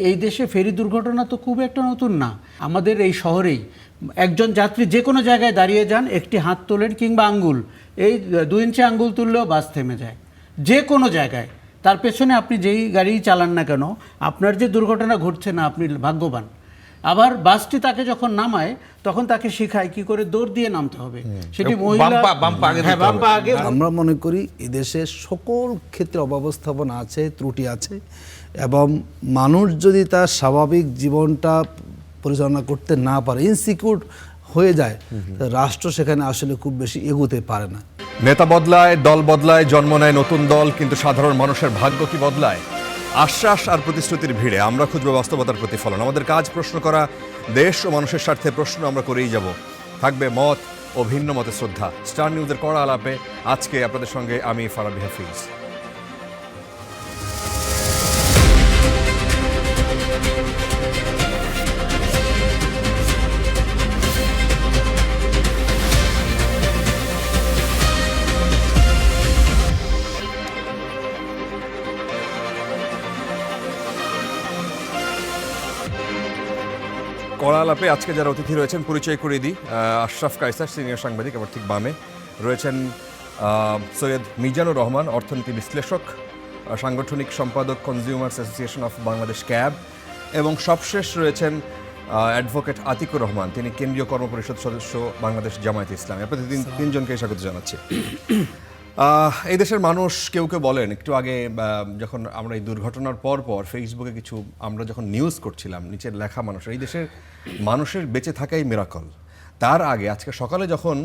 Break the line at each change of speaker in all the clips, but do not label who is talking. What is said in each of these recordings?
এই দেশে ফেরি দুর্ঘটনা তো খুব একটা নতুন না। আমাদের এই শহরেই একজন যাত্রী যে কোনো জায়গায় দাঁড়িয়ে যান, একটি হাত তোলেন কিংবা আঙ্গুল, এই 2 ইঞ্চি আঙ্গুল তুললেও বাস থেমে যায় যে কোনো জায়গায়। তার পেছনে আপনি যেই গাড়ি চালান না কেন, আপনার যে দুর্ঘটনা ঘটছে না, আপনি ভাগ্যবান। আবার বাসটি তাকে যখন নামায় তখন তাকে শেখায় কি করে দৌড় দিয়ে নামতে হবে, সেটি মহিলা বাম্পা আগে।
আমরা মনে করি এদেশে সকল ক্ষেত্রে অব্যবস্থাপনা আছে, ত্রুটি আছে, এবং মানুষ যদি তার স্বাভাবিক জীবনটা পরিচালনা করতে না পারে, ইনসিকিউর হয়ে যায়, রাষ্ট্র সেখানে আসলে খুব বেশি এগোতে পারে না।
নেতা বদলায়, দল বদলায়, জন্ম নেয় নতুন দল, কিন্তু সাধারণ মানুষের ভাগ্য কি বদলায়? আশ্বাস আর প্রতিশ্রুতির ভিড়ে আমরা খুঁজব বাস্তবতার প্রতিফলন। আমাদের কাজ প্রশ্ন করা, দেশ ও মানুষের স্বার্থে প্রশ্ন আমরা করেই যাব। থাকবে মত ও ভিন্ন মতে শ্রদ্ধা। স্টার নিউজের কড়া আলাপে আজকে আপনাদের সঙ্গে আমি ফারাবি হাফিজ। কড়া আলাপে আজকে যারা অতিথি রয়েছেন পরিচয় করিয়ে দিই। আশরাফ কায়সার, সিনিয়র সাংবাদিক, আবার ঠিক বামে রয়েছেন সৈয়দ মিজানুর রহমান, অর্থনীতি বিশ্লেষক, সাংগঠনিক সম্পাদক, consumers association of Bangladesh cab, এবং সবশেষ রয়েছেন অ্যাডভোকেট আতিকুর রহমান, তিনি কেন্দ্রীয় কর্মপরিষদ সদস্য, বাংলাদেশ জামায়াতে ইসলামী। আপনাদের তিনজনকে স্বাগত জানাচ্ছি। এই দেশের মানুষ কেউ কেউ বলেন, একটু আগে যখন আমরা এই দুর্ঘটনার পর ফেসবুকে কিছু আমরা যখন নিউজ করছিলাম, নিচের লেখা মানুষের, এই দেশের মানুষের বেঁচে থাকাই মিরাকল। তার আগে আজকে সকালে যখন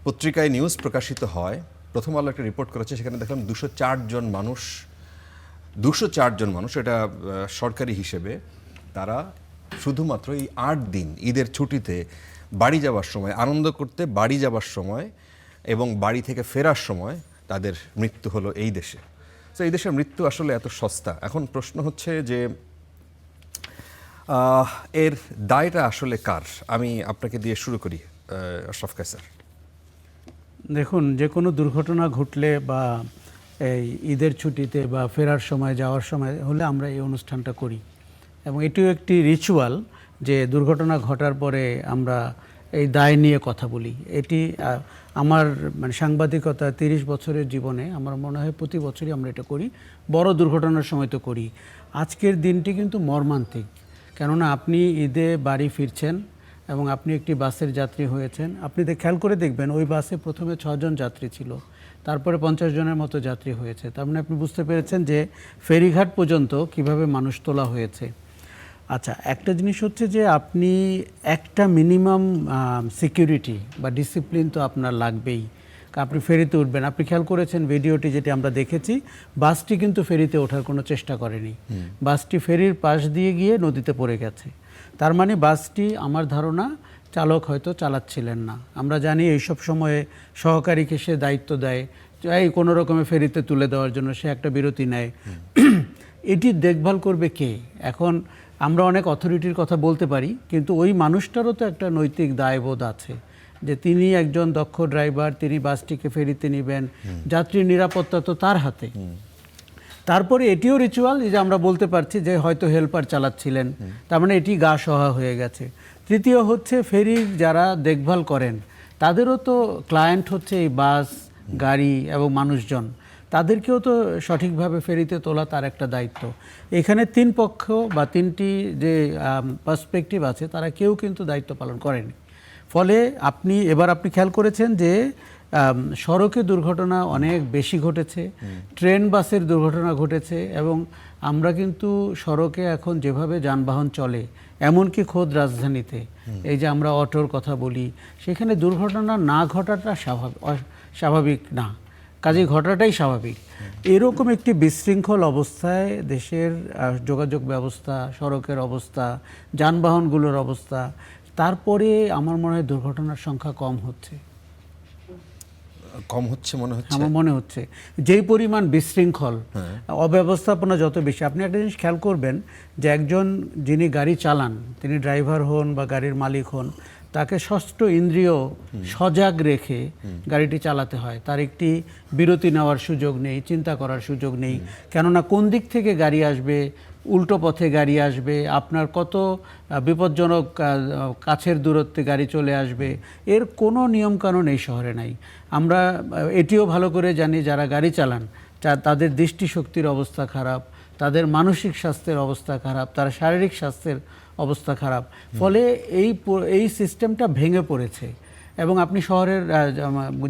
পত্রিকায় নিউজ প্রকাশিত হয়, প্রথম আলো একটা রিপোর্ট করেছে, সেখানে দেখলাম 204 জন মানুষ, এটা সরকারি হিসেবে, তারা শুধুমাত্র এই 8 দিন ঈদের ছুটিতে বাড়ি যাওয়ার সময়, আনন্দ করতে বাড়ি যাওয়ার সময় এবং বাড়ি থেকে ফেরার সময় তাদের মৃত্যু হলো এই দেশে। তো এই দেশের মৃত্যু আসলে এত সস্তা। এখন প্রশ্ন হচ্ছে যে এর দায়টা আসলে কার? আমি আপনাকে দিয়ে শুরু করি, আশরাফ কায়সার।
দেখুন, যে কোনো দুর্ঘটনা ঘটলে বা এই ঈদের ছুটিতে বা ফেরার সময়, যাওয়ার সময় হলে আমরা এই অনুষ্ঠানটা করি, এবং এটিও একটি রিচুয়াল যে দুর্ঘটনা ঘটার পরে আমরা এই দায় নিয়ে কথা বলি। এটি আমার সাংবাদিকতা 30 বছরের জীবনে আমার মনে হয় প্রতি বছরই আমরা এটা করি। বড় দুর্ঘটনার সময় তো করি। আজকের দিনটি কিন্তু মর্মান্তিক, কেননা আপনি ঈদে বাড়ি ফিরছেন এবং আপনি একটি বাসের যাত্রী হয়েছেন। আপনি খেয়াল করে দেখবেন, ওই বাসে প্রথমে 6 জন যাত্রী ছিল, তারপরে 50 জনের মতো যাত্রী হয়েছে। তার মানে আপনি বুঝতে পেরেছেন যে ফেরিঘাট পর্যন্ত কিভাবে মানুষ তোলা হয়েছে। আচ্ছা, একটা জিনিস হচ্ছে যে আপনি একটা মিনিমাম সিকিউরিটি বা ডিসিপ্লিন তো আপনার লাগবেই। আপনি ফেরিতে উঠবেন, আপনি খেয়াল করেছেন ভিডিওটি যেটি আমরা দেখেছি, বাসটি কিন্তু ফেরিতে ওঠার কোনো চেষ্টা করেনি। বাসটি ফেরির পাশ দিয়ে গিয়ে নদীতে পড়ে গেছে। তার মানে বাসটি, আমার ধারণা, চালক হয়তো চালাচ্ছিলেন না। আমরা জানি এইসব সময়ে সহকারীকে সে দায়িত্ব দেয়, এই কোনো রকমে ফেরিতে তুলে দেওয়ার জন্য সে একটা বিরতি নেয়। এটি দেখভাল করবে কে? এখন আমরা অনেক অথরিটির কথা বলতে পারি, কিন্তু ওই মানুষটারও তো একটা নৈতিক দায়বোধ আছে যে তিনি একজন দক্ষ ড্রাইভার, তিনি বাসটিকে ফেরিতে নেবেন, যাত্রীর নিরাপত্তা তো তার হাতে। তারপরে এটিও রিচুয়াল যে আমরা বলতে পারছি যে হয়তো হেল্পার চালাচ্ছিলেন, তার মানে এটি গা সহা হয়ে গেছে। তৃতীয় হচ্ছে ফেরির যারা দেখভাল করেন, তাদেরও তো ক্লায়েন্ট হচ্ছে এই বাস, গাড়ি এবং মানুষজন, তাদেরকেও তো সঠিকভাবে ফেরিতে তোলা তার একটা দায়িত্ব। এখানে 3 পক্ষ বা 3টি যে পার্সপেক্টিভ আছে, তারা কেউ কিন্তু দায়িত্ব পালন করেনি। ফলে আপনি খেয়াল করেছেন যে সড়কে দুর্ঘটনা অনেক বেশি ঘটেছে, ট্রেন বাসের দুর্ঘটনা ঘটেছে, এবং আমরা কিন্তু সড়কে এখন যেভাবে যানবাহন চলে, এমনকি খোদ রাজধানীতে এই যে আমরা অটোর কথা বলি, সেখানে দুর্ঘটনা না ঘটাটা স্বাভাবিক না, কাজে ঘটাটাই স্বাভাবিক। এরকম একটি বিশৃঙ্খল অবস্থায় দেশের যোগাযোগ ব্যবস্থা, সড়কের অবস্থা, যানবাহনগুলোর অবস্থা, তারপরে আমার মনে হয় দুর্ঘটনার সংখ্যা কম হচ্ছে আমার মনে হচ্ছে। যেই পরিমাণ বিশৃঙ্খল অব্যবস্থাপনা যত বেশি, আপনি একটা জিনিস খেয়াল করবেন যে একজন যিনি গাড়ি চালান, তিনি ড্রাইভার হন বা গাড়ির মালিক হন, তাকে ষষ্ঠ ইন্দ্রিয় সজাগ রেখে গাড়িটি চালাতে হয়। তার একটি বিরতি নেওয়ার সুযোগ নেই, চিন্তা করার সুযোগ নেই, কেননা কোন দিক থেকে গাড়ি আসবে, উল্টো পথে গাড়ি আসবে, আপনার কত বিপজ্জনক কাছের দূরত্বে গাড়ি চলে আসবে, এর কোনো নিয়মকানুন এই শহরে নাই। আমরা এটিও ভালো করে জানি যারা গাড়ি চালান তাদের দৃষ্টিশক্তির অবস্থা খারাপ, তাদের মানসিক স্বাস্থ্যের অবস্থা খারাপ, তার শারীরিক স্বাস্থ্যের অবস্থা খারাপ। ফলে এই সিস্টেমটা ভেঙে পড়েছে। এবং আপনি শহরের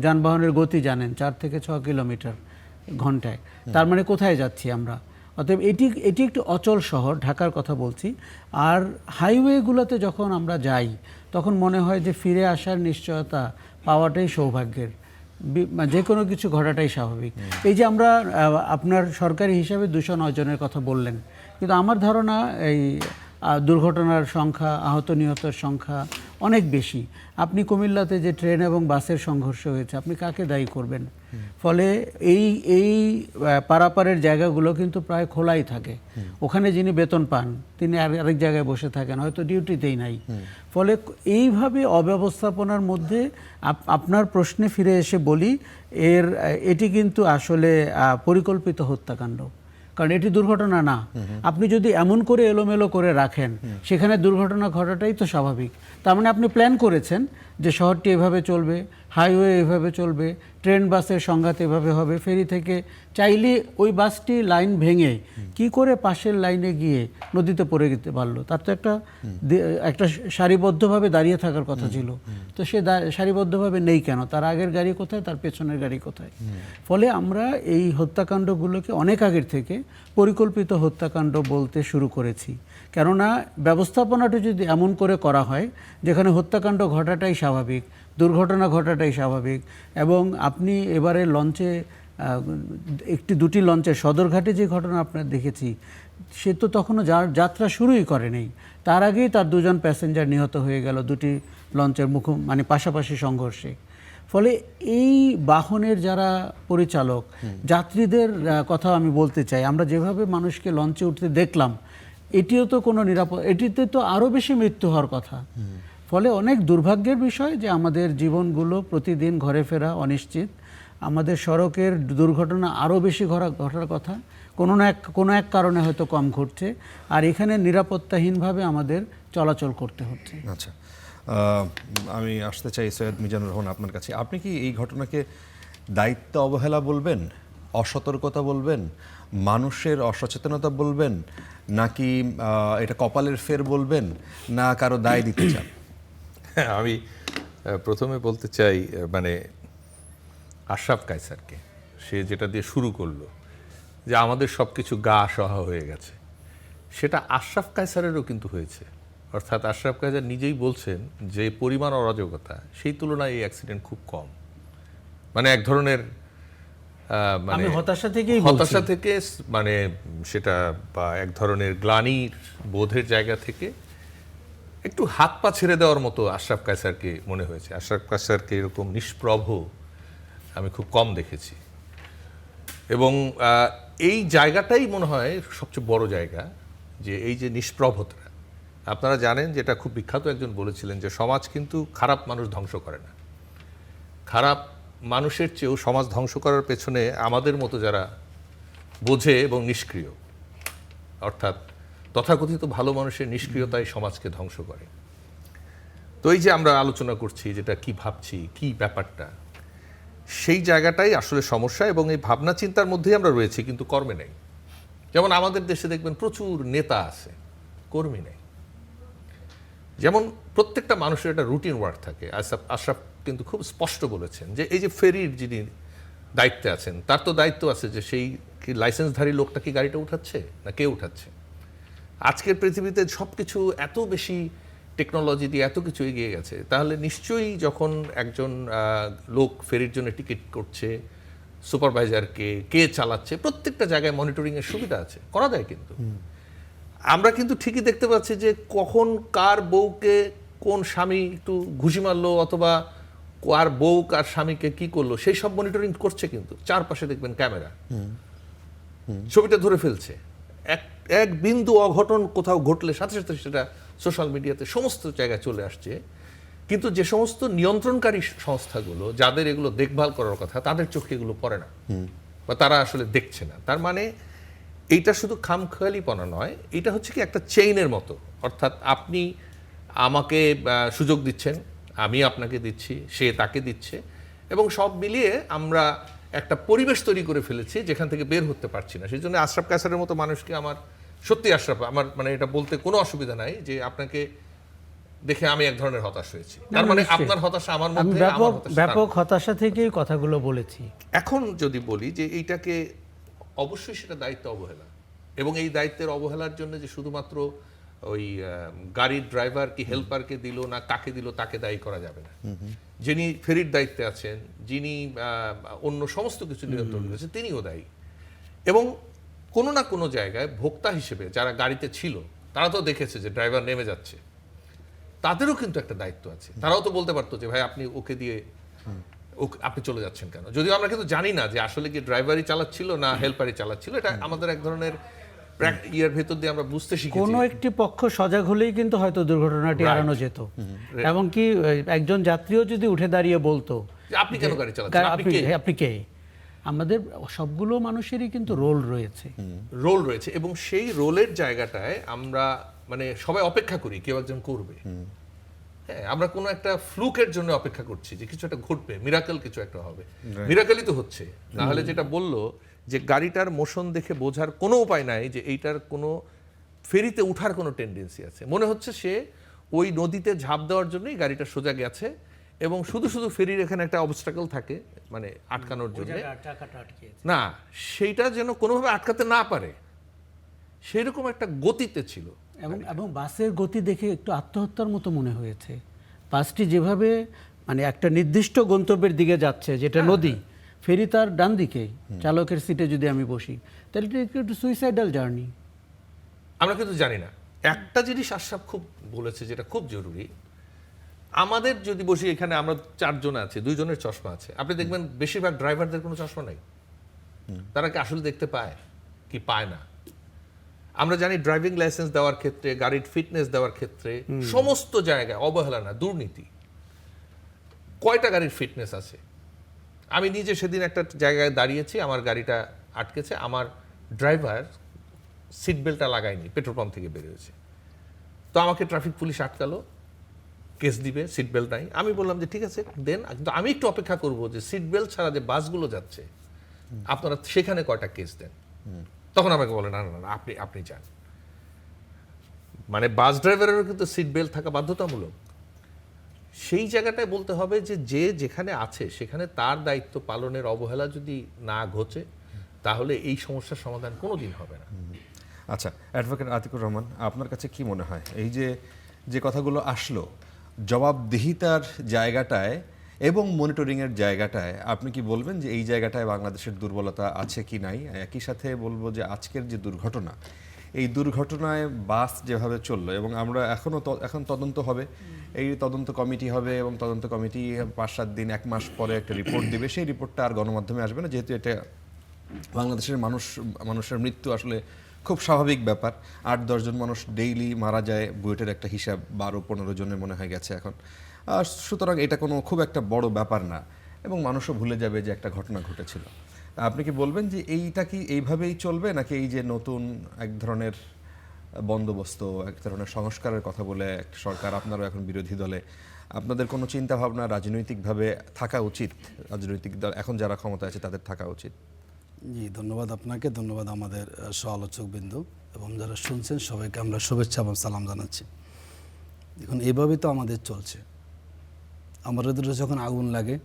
যানবাহনের গতি জানেন 4 থেকে 6 কিলোমিটার ঘন্টায়। তার মানে কোথায় যাচ্ছি আমরা? অতএব এটি একটি অচল শহর, ঢাকার কথা বলছি। আর হাইওয়েগুলোতে যখন আমরা যাই তখন মনে হয় যে ফিরে আসার নিশ্চয়তা পাওয়াটাই সৌভাগ্যের, যে কোনো কিছু ঘটাটাই স্বাভাবিক। এই যে আমরা আপনার সরকারি হিসাবে 209 জনের কথা বললেন, কিন্তু আমার ধারণা এই দুর্ঘটনার সংখ্যা, আহত নিহতের সংখ্যা অনেক বেশি। আপনি কুমিল্লাতে যে ট্রেন এবং বাসের সংঘর্ষ হয়েছে, আপনি কাকে দায়ী করবেন? ফলে এই পারাপারের জায়গাগুলো কিন্তু প্রায় খোলাই থাকে। ওখানে যিনি বেতন পান তিনি আরেক জায়গায় বসে থাকেন, হয়তো ডিউটিতেই নাই। ফলে এইভাবে অব্যবস্থাপনার মধ্যে আপনার প্রশ্নে ফিরে এসে বলি, এটি কিন্তু আসলে পরিকল্পিত হত্যাকাণ্ড। কারণ এটি দুর্ঘটনা না। আপনি যদি এমন করে এলোমেলো করে রাখেন, সেখানে দুর্ঘটনা ঘটাটাই তো স্বাভাবিক। তার মানে আপনি প্ল্যান করেছেন যে শহরটি এভাবে চলবে, হাইওয়ে এভাবে চলবে, ট্রেন বাসের সংঘাত এভাবে হবে। ফেরি থেকে চাইলে ওই বাসটি লাইন ভেঙে কি করে পাশের লাইনে গিয়ে নদীতে পড়ে যেতে পারলো? তার তো একটা সারিবদ্ধভাবে দাঁড়িয়ে থাকার কথা ছিল। তো সে সারিবদ্ধভাবে নেই কেন? তার আগের গাড়ি কোথায়, তার পেছনের গাড়ি কোথায়? ফলে আমরা এই হত্যাকাণ্ডগুলোকে অনেক আগের থেকে পরিকল্পিত হত্যাকাণ্ড বলতে শুরু করেছি। কেননা ব্যবস্থাপনাটা যদি এমন করে করা হয় যেখানে হত্যাকাণ্ড ঘটাটাই স্বাভাবিক, দুর্ঘটনা ঘটাটাই স্বাভাবিক। এবং আপনি এবারে লঞ্চে দুটি লঞ্চের সদরঘাটে যে ঘটনা আপনার দেখেছি, সে তো তখনও যাত্রা শুরুই করেনি, তার আগেই তার 2 জন প্যাসেঞ্জার নিহত হয়ে গেল দুটি লঞ্চের মানে পাশাপাশি সংঘর্ষে। ফলে এই বাহনের যারা পরিচালক, যাত্রীদের কথা আমি বলতে চাই, আমরা যেভাবে মানুষকে লঞ্চে উঠতে দেখলাম, এটিও তো কোনো এটিতে তো আরও বেশি মৃত্যু হওয়ার কথা। ফলে অনেক দুর্ভাগ্যের বিষয় যে আমাদের জীবনগুলো প্রতিদিন ঘরে ফেরা অনিশ্চিত। আমাদের সড়কের দুর্ঘটনা আরও বেশি ঘটার কথা, কোনো এক কারণে হয়তো কম ঘটছে। আর এখানে নিরাপত্তাহীনভাবে আমাদের চলাচল করতে হচ্ছে।
আচ্ছা, আমি আসতে চাই সৈয়দ মিজানুর রহমান আপনার কাছে। আপনি কি এই ঘটনাকে দায়িত্ব অবহেলা বলবেন, অসতর্কতা বলবেন, মানুষের অসচেতনতা বলবেন, নাকি এটা কপালের ফের বলবেন, না কারো দায় দিতে চান?
আমি প্রথমে বলতে চাই, মানে আশরাফ কায়সারকে, সে যেটা দিয়ে শুরু করলো যে আমাদের সব কিছু গা সহা হয়ে গেছে, সেটা আশরাফ কায়সারেরও কিন্তু হয়েছে। অর্থাৎ আশরাফ কায়সার নিজেই বলছেন যে পরিমাণ অরাজকতা, সেই তুলনায় এই অ্যাক্সিডেন্ট খুব কম। মানে এক ধরনের মানে হতাশা থেকে, মানে সেটা বা এক ধরনের গ্লানির বোধের জায়গা থেকে একটু হাত পা ছেড়ে দেওয়ার মতো আশরাফ কায়সারকে মনে হয়েছে। আশরাফ কায়সারকে এরকম নিষ্প্রভ আমি খুব কম দেখেছি। এবং এই জায়গাটাই মনে হয় সবচেয়ে বড় জায়গা, যে এই যে নিষ্প্রভতা। আপনারা জানেন, যেটা খুব বিখ্যাত একজন বলেছিলেন যে সমাজ কিন্তু খারাপ মানুষ ধ্বংস করে না, খারাপ মানুষের চেয়েও সমাজ ধ্বংস করার পেছনে আমাদের মতো যারা বোঝে এবং নিষ্ক্রিয়, অর্থাৎ তথাকথিত ভালো মানুষের নিষ্ক্রিয়তাই সমাজকে ধ্বংস করে। তো এই যে আমরা আলোচনা করছি, যেটা কি ভাবছি, কি ব্যাপারটা, সেই জায়গাটাই আসলে সমস্যা। এবং এই ভাবনা চিন্তার মধ্যেই আমরা রয়েছি, কিন্তু কর্মে নেই। যেমন আমাদের দেশে দেখবেন প্রচুর নেতা আছে, কর্মী নেই। যেমন প্রত্যেকটা মানুষের একটা রুটিন ওয়ার্ক থাকে। আশরাফ কিন্তু খুব স্পষ্ট বলেছেন যে এই যে ফেরির যিনি দায়িত্বে আছেন, তার তো দায়িত্ব আছে যে সেই কি লাইসেন্সধারী লোকটা কি গাড়িটা উঠাচ্ছে না কে উঠাচ্ছে। আজকের পৃথিবীতে সব কিছু এত বেশি টেকনোলজি দিয়ে এত কিছু এগিয়ে গেছে, তাহলে নিশ্চয়ই যখন একজন লোক ফেরির জন্য টিকিট করছে, সুপারভাইজারকে কে চালাচ্ছে, প্রত্যেকটা জায়গায় মনিটরিংয়ের সুবিধা আছে, করা যায়। কিন্তু আমরা কিন্তু ঠিকই দেখতে পাচ্ছি যে কখন কার বউকে কোন স্বামী একটু ঘুষি মারলো, অথবা কার বউ কার স্বামীকে কি করলো, সেই সব মনিটরিং করছে। কিন্তু চারপাশে দেখবেন ক্যামেরা, ছবিটা ধরে ফেলছে। এক বিন্দু অঘটন কোথাও ঘটলে সাথে সাথে সেটা সোশ্যাল মিডিয়াতে সমস্ত জায়গায় চলে আসছে। কিন্তু যে সমস্ত নিয়ন্ত্রণকারী সংস্থাগুলো, যাদের এগুলো দেখভাল করার কথা, তাদের চোখে এগুলো পড়ে না, বা তারা আসলে দেখছে না। তার মানে এইটা শুধু খামখেয়ালিপনা নয়, এটা হচ্ছে কি একটা চেইনের মতো। অর্থাৎ আপনি আমাকে সুযোগ দিচ্ছেন, আমি আপনাকে দিচ্ছি, সে তাকে দিচ্ছে, এবং সব মিলিয়ে আমরা একটা পরিবেশ তৈরি করে ফেলেছি যেখান থেকে বের হতে পারছি না। সেই জন্য আশরাফ কায়সারের মতো মানুষকে আমার সত্যি, আশরাফ, আমার মানে এটা বলতে কোনো অসুবিধা নাই যে আপনাকে দেখে আমি এক ধরনের হতাশ হয়েছি। তার মানে
নিশ্চয়ই।
আপনার হতাশা আমার
আমি
মধ্যে, আমার হতাশা তার
ব্যাপক হতাশা থেকেই কথাগুলো বলেছি।
এখন যদি বলি যে এইটাকে অবশ্যই সেটা দায়িত্ব অবহেলা, এবং এই দায়িত্বের অবহেলার জন্য যে শুধুমাত্র ওই গাড়ির ড্রাইভার কি হেল্পারকে দিল না কাকে দিল তাকে দায়ী করা যাবে না। যিনি ফেরির দায়িত্বে আছেন, যিনি অন্য সমস্ত কিছু নিয়ন্ত্রণ করেছেন, তিনিও দায়ী। এবং কোনো না কোনো জায়গায় ভোক্তা হিসেবে যারা গাড়িতে ছিল তারা তো দেখেছে যে ড্রাইভার নেমে যাচ্ছে, তাদেরও কিন্তু একটা দায়িত্ব আছে। তারাও তো বলতে পারতো যে ভাই আপনি ওকে দিয়ে আপনি চলে যাচ্ছেন কেন, যদিও আমরা কিন্তু জানি না যে আসলে কি ড্রাইভারই চালাচ্ছিল না হেল্পারই চালাচ্ছিল। এটা আমাদের এক ধরনের ইয়ার ভেতর দিয়ে আমরা বুঝতে শিখেছি।
কোনো একটি পক্ষ সজাগ হলেই কিন্তু হয়তো দুর্ঘটনাটি এড়ানো যেত। এবং কি একজন যাত্রীও যদি উঠে দাঁড়িয়ে বলতো
যে আপনি কেন গাড়ি চালাচ্ছেন,
আপনি কে। আমাদের সবগুলো মানুষেরই কিন্তু রোল রয়েছে,
এবং সেই রোলের জায়গাটায় আমরা মানে সবাই অপেক্ষা করি কেউ একজন করবে। হ্যাঁ, আমরা কোনো একটা ফ্লুকের জন্য অপেক্ষা করছি যে কিছু একটা ঘটবে, মিরাকেল কিছু একটা হবে। মিরাকেলই তো হচ্ছে না। হলে যেটা বললো যে গাড়িটার মোশন দেখে বোঝার কোনো উপায় নাই যে এইটার কোনো ফেরিতে উঠার কোনো টেন্ডেন্সি আছে। মনে হচ্ছে সে ওই নদীতে ঝাঁপ দেওয়ার জন্যই গাড়িটা সোজা গেছে, এবং শুধু শুধু ফেরির এখানে একটা অবস্ট্রাকল থাকে মানে আটকানোর জন্য, না সেইটা যেন কোনোভাবে আটকাতে না পারে সেইরকম একটা গতিতে ছিল।
এবং বাসের গতি দেখে একটু আত্মহত্যার মতো মনে হয়েছে। বাসটি যেভাবে মানে একটা নির্দিষ্ট গন্তব্যের দিকে যাচ্ছে, যেটা নদী, ফেরি তার ডান দিকে, চালকের সিটে যদি আমি বসি, তাহলে এটা একটু সুইসাইডাল জার্নি।
আমরা কিন্তু জানি না। একটা জিনিস আশরাফ খুব বলেছে যেটা খুব জরুরি, আমাদের যদি বসি এখানে আমরা 4 জন আছি, 2 জনের চশমা আছে, আপনি দেখবেন বেশিরভাগ ড্রাইভারদের কোনো চশমা নাই। তারা কি আসলে দেখতে পায় কি পায় না? আমরা জানি ড্রাইভিং লাইসেন্স দেওয়ার ক্ষেত্রে, গাড়ির ফিটনেস দেওয়ার ক্ষেত্রে সমস্ত জায়গায় অবহেলা না, দুর্নীতি। কয়টা গাড়ির ফিটনেস আছে? আমি নিজে সেদিন একটা জায়গায় দাঁড়িয়েছি, আমার গাড়িটা আটকেছে, আমার ড্রাইভার সিট বেল্টটা লাগায়নি, পেট্রোল পাম্প থেকে বেরিয়েছে। তো আমাকে ট্রাফিক পুলিশ আটকালো, কেস দিবে, সিট বেল্ট নাই। আমি বললাম যে ঠিক আছে দেন, কিন্তু আমি একটু অপেক্ষা করবো যে সিট বেল্ট ছাড়া যে বাসগুলো যাচ্ছে আপনারা সেখানে কয়টা কেস দেন। তখন আমাকে বলে না না না আপনি যান। মানে বাস ড্রাইভারেরও কিন্তু সিট বেল্ট থাকা বাধ্যতামূলক। সেই জায়গাটায় বলতে হবে যে যে যেখানে আছে সেখানে তার দায়িত্ব পালনের অবহেলা যদি না ঘটে তাহলে এই সমস্যার সমাধান কোনোদিন হবে না।
আচ্ছা, অ্যাডভোকেট আতিকুর রহমান, আপনার কাছে কি মনে হয় এই যে কথাগুলো আসলো জবাবদিহিতার জায়গাটায় এবং মনিটরিংয়ের জায়গাটায়, আপনি কি বলবেন যে এই জায়গাটায় বাংলাদেশের দুর্বলতা আছে কি নাই? একই সাথে বলবো যে আজকের যে দুর্ঘটনা, এই দুর্ঘটনায় বাস যেভাবে চললো, এবং আমরা এখন তদন্ত হবে, এই তদন্ত কমিটি হবে, এবং তদন্ত কমিটি 5-7 দিন 1 মাস পরে একটা রিপোর্ট দিবে। সেই রিপোর্টটা আর গণমাধ্যমে আসবে না, যেহেতু এটা বাংলাদেশের মানুষের মৃত্যু আসলে খুব স্বাভাবিক ব্যাপার। 8-10 জন মানুষ ডেইলি মারা যায়, বুয়েটের একটা হিসাব 12-15 জনের মনে হয় গেছে এখন। সুতরাং এটা কোনো খুব একটা বড় ব্যাপার না, এবং মানুষও ভুলে যাবে যে একটা ঘটনা ঘটেছিল। আপনি কি বলবেন যে এইটা কি এইভাবেই চলবে, নাকি এই যে নতুন এক ধরনের বন্দোবস্ত, এক ধরনের সংস্কারের কথা বলে একটা সরকার, আপনারও এখন বিরোধী দলে, আপনাদের কোনো চিন্তা ভাবনা রাজনৈতিকভাবে থাকা উচিত? রাজনৈতিক দল এখন যারা ক্ষমতা আছে তাদের থাকা উচিত?
জি, ধন্যবাদ আপনাকে, ধন্যবাদ আমাদের সহ-আলোচক বিন্দু, এবং যারা শুনছেন সবাইকে আমরা শুভেচ্ছা এবং সালাম জানাচ্ছি। দেখুন, এইভাবেই তো আমাদের চলছে। আমাদের যখন আগুন লাগে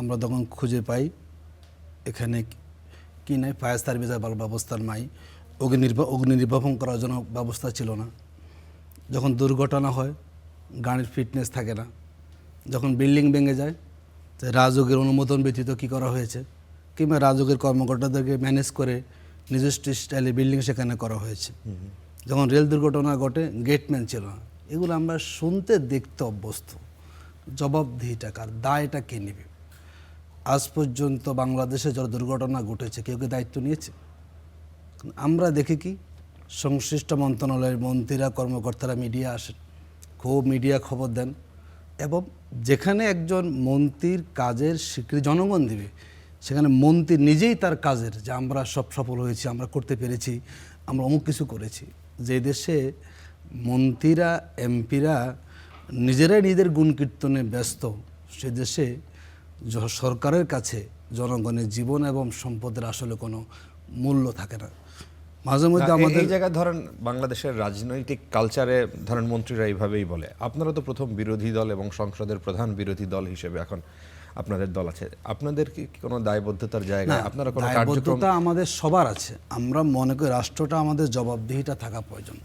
আমরা তখন খুঁজে পাই এখানে কি নাই, ফায়ার সার্ভিসের ব্যবস্থা নাই, অগ্নি নির্বাপন করার জন্য ব্যবস্থা ছিল না। যখন দুর্ঘটনা হয় গাড়ির ফিটনেস থাকে না। যখন বিল্ডিং ভেঙে যায় রাজউকের অনুমোদন ব্যতীত কী করা হয়েছে, কিংবা রাজউকের কর্মকর্তাদেরকে ম্যানেজ করে নিজস্ব স্টাইলে বিল্ডিং সেখানে করা হয়েছে। যখন রেল দুর্ঘটনা ঘটে গেটম্যান ছিল না। এগুলো আমরা শুনতে দেখতে অভ্যস্ত। জবাবদিহিটা কার, দায়টা কে নেবে? আজ পর্যন্ত বাংলাদেশে যত দুর্ঘটনা ঘটেছে কেউ কি দায়িত্ব নিয়েছে? আমরা দেখি কি সংশ্লিষ্ট মন্ত্রণালয়ের মন্ত্রীরা, কর্মকর্তারা মিডিয়া আসেন, খুব মিডিয়া খবর দেন, এবং যেখানে একজন মন্ত্রীর কাজের স্বীকৃতি জনগণ দিবে সেখানে মন্ত্রী নিজেই তার কাজের যে আমরা সব সফল হয়েছি, আমরা করতে পেরেছি, আমরা অমুক কিছু করেছি। যে দেশে মন্ত্রীরা এমপিরা নিজেরাই নিজেদের গুণকীর্তনে ব্যস্ত, সে দেশে সরকারের কাছে জনগণের জীবন এবং সম্পদের আসলে কোনো মূল্য থাকে না। মাঝে মধ্যে আমাদের
এই জায়গায় ধরেন বাংলাদেশের রাজনৈতিক কালচারে ধরেন মন্ত্রীরা এইভাবেই বলে, আপনারা তো প্রথম বিরোধী দল এবং সংসদের প্রধান বিরোধী দল হিসেবে এখন আপনাদের দল আছে, আপনাদের কি কোনো দায়বদ্ধতার জায়গায় আপনারা কোনো কার্যক্রম?
দায়বদ্ধতা আমাদের সবার আছে। আমরা মনে করি রাষ্ট্রটা আমাদের জবাবদিহিতা থাকা প্রয়োজন,